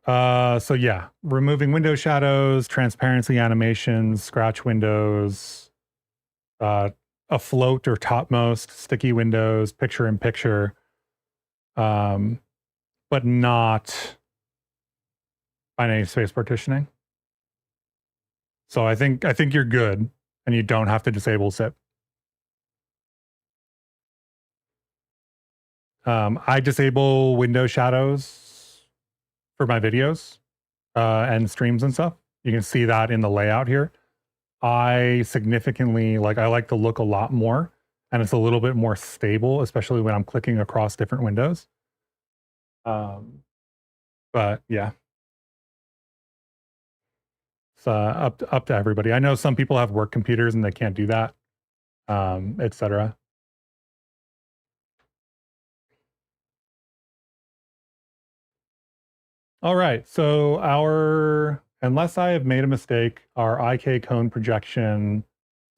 So yeah, removing window shadows, transparency animations, scratch windows, a float or topmost, sticky windows, picture in picture, but not binary space partitioning. So I think you're good, and you don't have to disable SIP. I disable window shadows for my videos and streams and stuff. You can see that in the layout here. I significantly I like the look a lot more, and it's a little bit more stable, especially when I'm clicking across different windows. But yeah, it's up to everybody. I know some people have work computers and they can't do that, etc. All right, so unless I have made a mistake, our IK cone projection.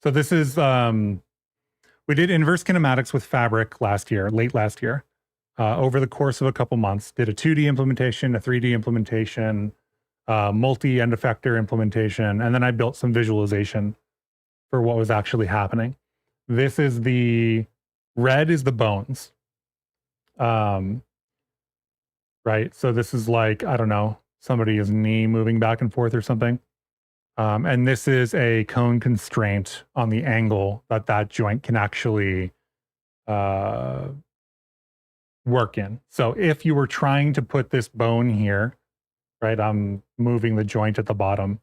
So this is we did inverse kinematics with Fabric late last year. Over the course of a couple months, did a 2D implementation, a 3D implementation, multi-end effector implementation, and then I built some visualization for what was actually happening. This is the red is the bones. Right? So this is like, I don't know, somebody's knee moving back and forth or something. And this is a cone constraint on the angle that joint can actually work in. So if you were trying to put this bone here, right, I'm moving the joint at the bottom.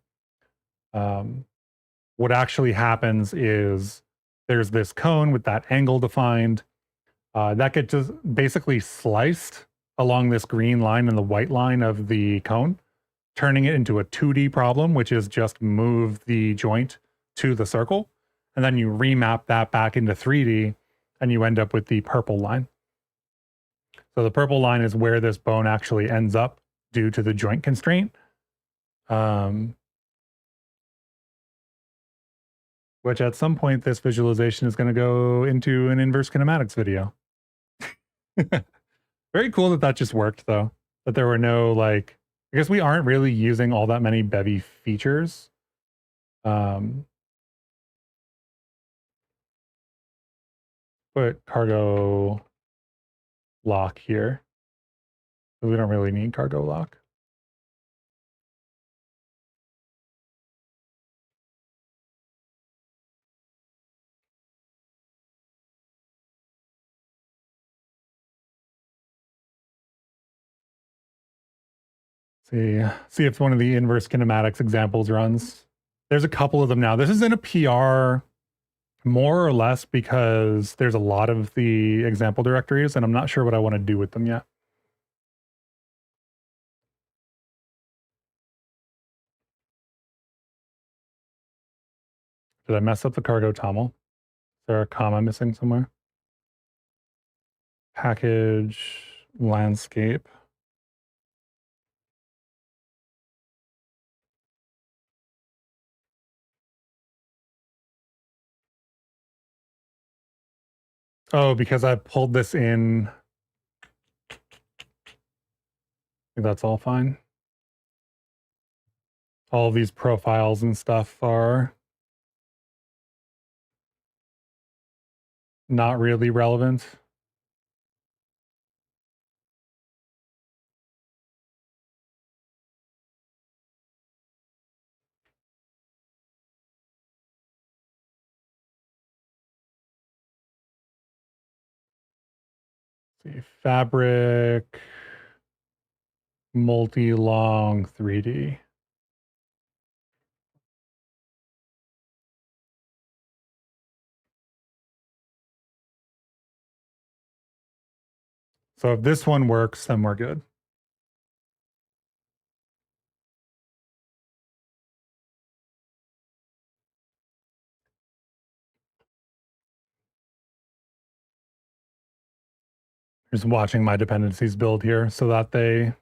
What actually happens is there's this cone with that angle defined that gets just basically sliced along this green line and the white line of the cone, turning it into a 2D problem, which is just move the joint to the circle. And then you remap that back into 3D and you end up with the purple line. So the purple line is where this bone actually ends up due to the joint constraint. Which at some point this visualization is going to go into an inverse kinematics video. Very cool that that just worked though. That there were no like, I guess we aren't really using all that many Bevy features. Put cargo lock here. We don't really need cargo lock. See if one of the inverse kinematics examples runs. There's a couple of them now. This is in a PR more or less because there's a lot of the example directories and I'm not sure what I want to do with them yet. Did I mess up the cargo toml? Is there a comma missing somewhere? Package landscape. Oh, because I pulled this in. I think that's all fine. All of these profiles and stuff are not really relevant. Let's see, fabric, multi-long 3D. So if this one works, then we're good. Just watching my dependencies build here so that they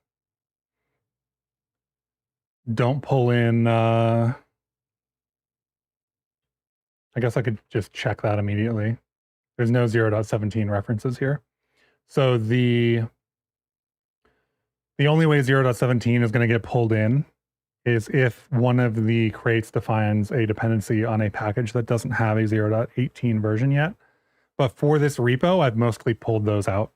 don't pull in. I guess I could just check that immediately. There's no 0.17 references here. So the only way 0.17 is going to get pulled in is if one of the crates defines a dependency on a package that doesn't have a 0.18 version yet. But for this repo, I've mostly pulled those out.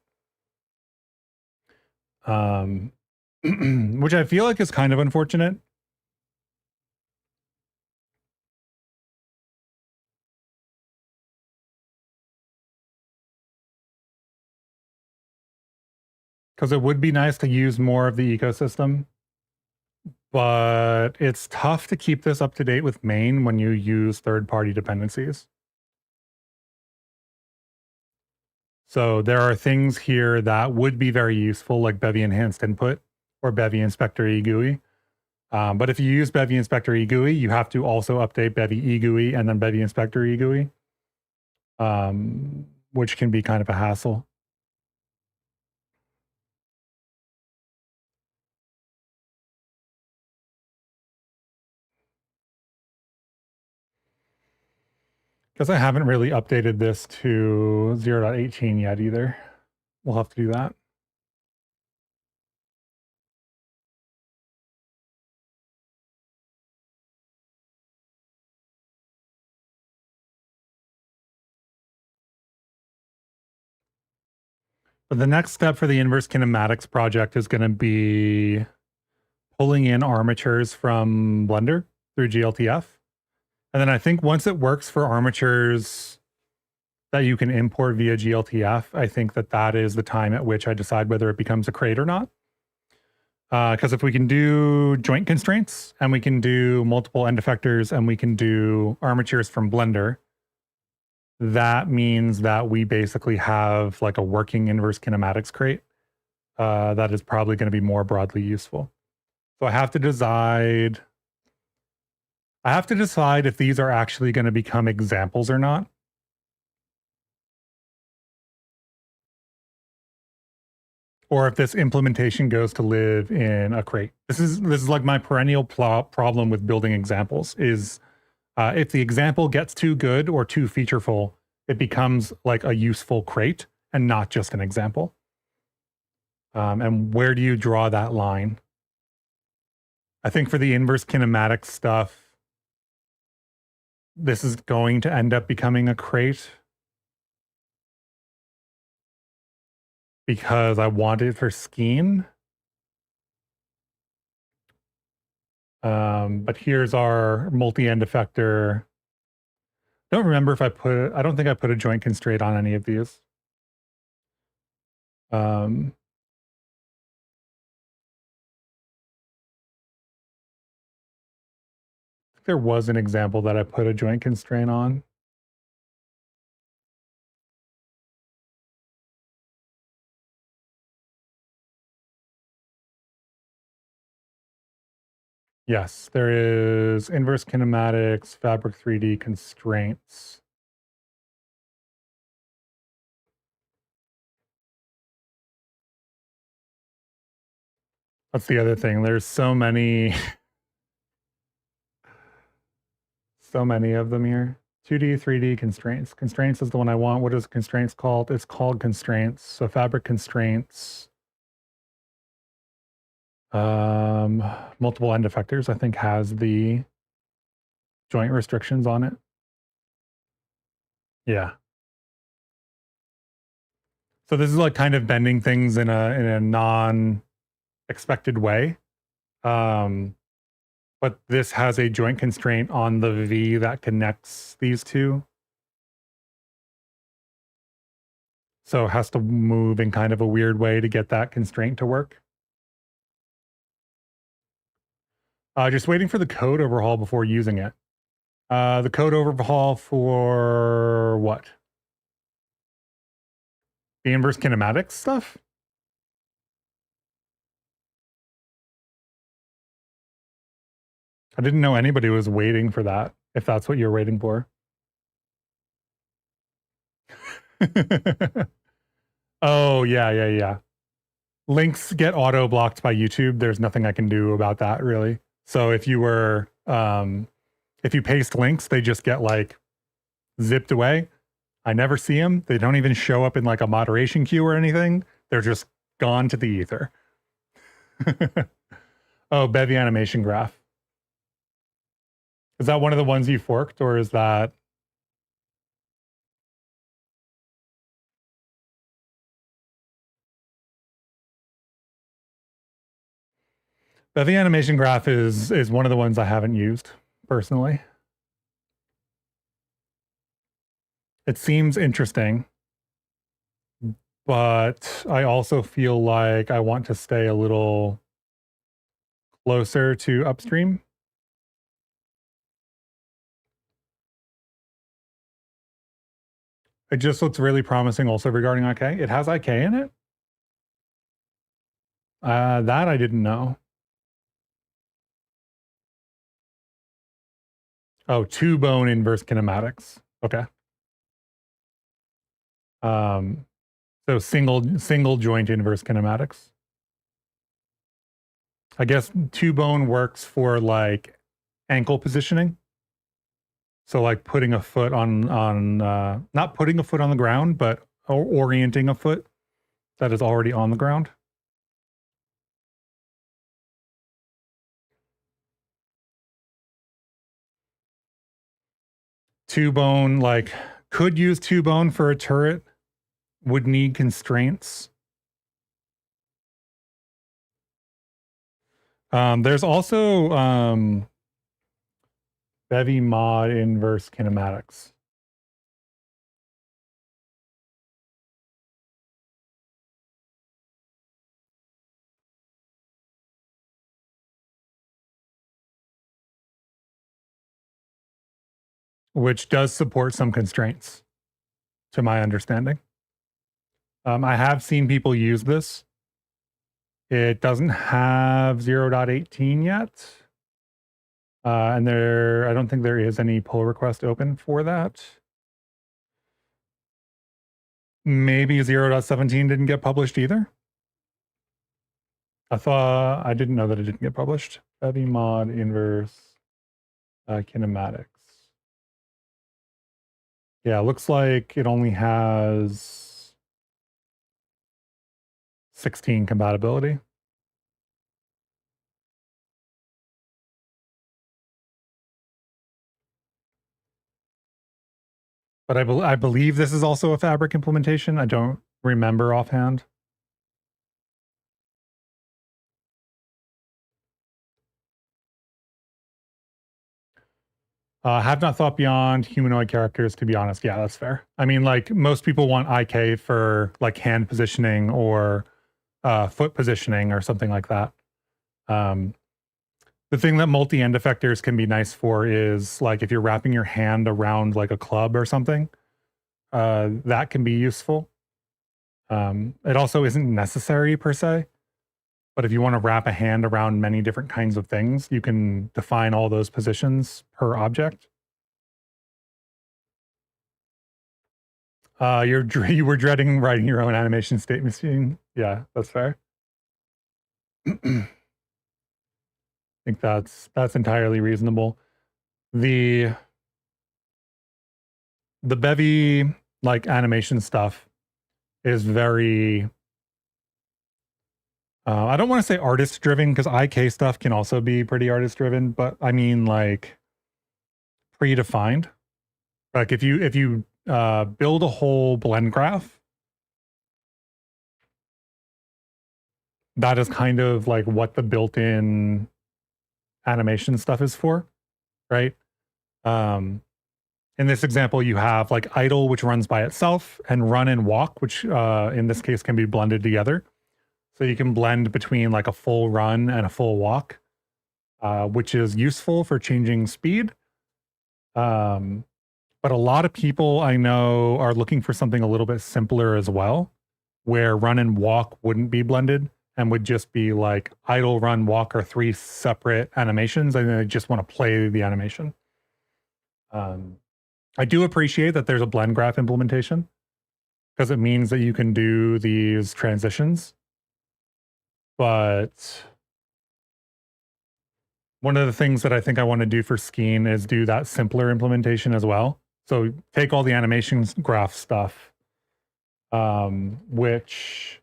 Which I feel like is kind of unfortunate. Because it would be nice to use more of the ecosystem. But it's tough to keep this up to date with main when you use third-party dependencies. So there are things here that would be very useful, like Bevy Enhanced Input or Bevy Inspector eGUI. But if you use Bevy Inspector eGUI, you have to also update Bevy eGUI and then Bevy Inspector eGUI, which can be kind of a hassle. Because I haven't really updated this to 0.18 yet either. We'll have to do that. But the next step for the inverse kinematics project is going to be pulling in armatures from Blender through GLTF. And then I think once it works for armatures that you can import via GLTF, I think that that is the time at which I decide whether it becomes a crate or not. Because if we can do joint constraints and we can do multiple end effectors and we can do armatures from Blender, that means that we basically have like a working inverse kinematics crate that is probably going to be more broadly useful. So I have to decide if these are actually going to become examples or not. Or if this implementation goes to live in a crate. This is like my perennial problem with building examples is if the example gets too good or too featureful, it becomes like a useful crate and not just an example. And where do you draw that line? I think for the inverse kinematics stuff, this is going to end up becoming a crate because I want it for skiing. But here's our multi-end effector. Don't remember if I don't think I put a joint constraint on any of these. There was an example that I put a joint constraint on. Yes, there is inverse kinematics, fabric 3D constraints. That's the other thing. There's so many, so many of them here. 2D, 3D constraints. Constraints is the one I want. What is constraints called? It's called constraints. So fabric constraints. Multiple end effectors, I think, has the joint restrictions on it. Yeah. So this is like kind of bending things in a non-expected way. But this has a joint constraint on the V that connects these two. So it has to move in kind of a weird way to get that constraint to work. Just waiting for the code overhaul before using it. The code overhaul for what? The inverse kinematics stuff? I didn't know anybody was waiting for that, if that's what you're waiting for. Oh, yeah. Links get auto blocked by YouTube. There's nothing I can do about that, really. So if you were, if you paste links, they just get like zipped away. I never see them. They don't even show up in like a moderation queue or anything. They're just gone to the ether. Oh, Bevy animation graph. Is that one of the ones you forked, or is that? Bevy animation graph is one of the ones I haven't used personally. It seems interesting, but I also feel like I want to stay a little closer to upstream. It just looks really promising also regarding IK. It has IK in it? That I didn't know. Oh, two bone inverse kinematics. Okay. So single joint inverse kinematics. I guess two bone works for like ankle positioning. So like putting a foot on not putting a foot on the ground, but orienting a foot that is already on the ground. Two bone, like could use two bone for a turret, would need constraints. There's also Bevy mod inverse kinematics. which does support some constraints, to my understanding. I have seen people use this. It doesn't have 0.18 yet. And I don't think there is any pull request open for that. Maybe 0.17 didn't get published either. I didn't know that it didn't get published. Bevy mod inverse kinematics. Yeah, looks like it only has 16 compatibility. But I believe this is also a Fabric implementation. I don't remember offhand. Have not thought beyond humanoid characters, to be honest. Yeah, that's fair. I mean, like, most people want IK for like hand positioning or foot positioning or something like that. The thing that multi-end effectors can be nice for is like if you're wrapping your hand around like a club or something, that can be useful. It also isn't necessary per se, but if you want to wrap a hand around many different kinds of things, you can define all those positions per object. You were dreading writing your own animation state machine. Yeah, that's fair. I think that's entirely reasonable. The Bevy like animation stuff is very I don't want to say artist driven because IK stuff can also be pretty artist driven, but I mean like predefined. Like if you build a whole blend graph, that is kind of like what the built-in animation stuff is for, right? In this example, you have like idle, which runs by itself, and run and walk, which in this case can be blended together. So you can blend between like a full run and a full walk, which is useful for changing speed. But a lot of people I know are looking for something a little bit simpler as well, where run and walk wouldn't be blended and would just be like idle, run, walk are 3 separate animations, and they just want to play the animation. I do appreciate that there's a blend graph implementation because it means that you can do these transitions. But one of the things that I think I want to do for Skeen is do that simpler implementation as well. So take all the animations graph stuff, which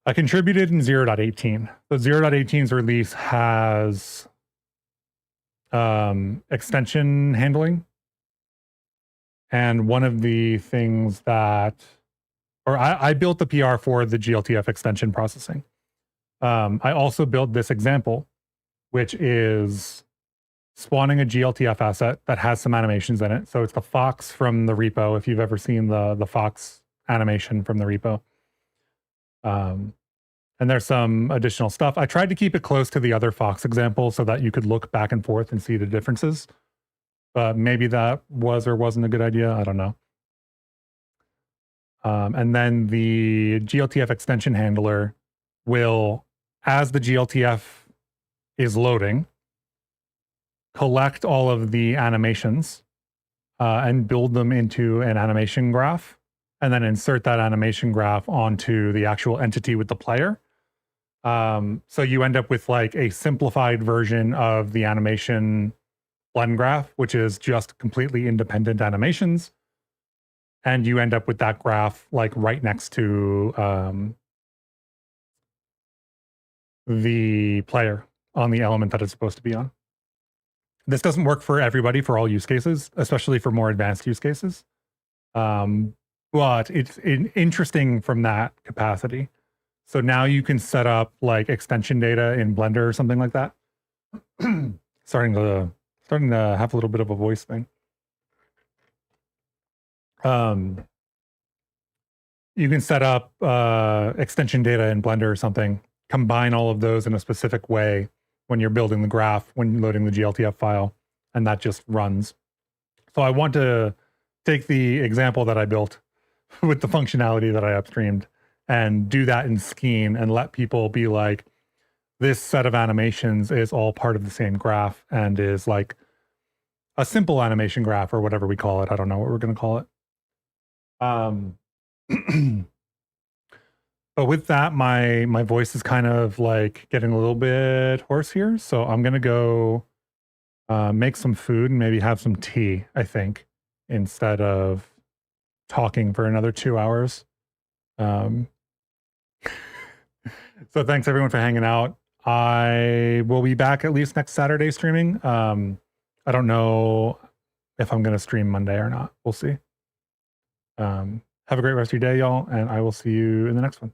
I contributed in 0.18. So 0.18's release has extension handling. And one of the things that, or I built the PR for the GLTF extension processing. I also built this example, which is spawning a GLTF asset that has some animations in it. So it's the fox from the repo, if you've ever seen the fox animation from the repo. And there's some additional stuff. I tried to keep it close to the other fox example so that you could look back and forth and see the differences. But maybe that was or wasn't a good idea. I don't know. And then the GLTF extension handler will, as the GLTF is loading, collect all of the animations and build them into an animation graph, and then insert that animation graph onto the actual entity with the player. So you end up with like a simplified version of the animation blend graph, which is just completely independent animations. And you end up with that graph like right next to the player on the element that it's supposed to be on. This doesn't work for everybody for all use cases, especially for more advanced use cases. But it's interesting from that capacity. So now you can set up like extension data in Blender or something like that. starting to have a little bit of a voice thing. You can set up extension data in Blender or something, combine all of those in a specific way when you're building the graph, when loading the GLTF file, and that just runs. So I want to take the example that I built with the functionality that I upstreamed and do that in Skeen and let people be like, this set of animations is all part of the same graph and is like a simple animation graph or whatever we call it. I don't know what we're going to call it. But with that, my voice is kind of like getting a little bit hoarse here. So I'm going to go make some food and maybe have some tea, I think, instead of talking for another 2 hours. So thanks everyone for hanging out. I will be back at least next Saturday streaming. I don't know if I'm going to stream Monday or not. We'll see. Have a great rest of your day, y'all, and I will see you in the next one.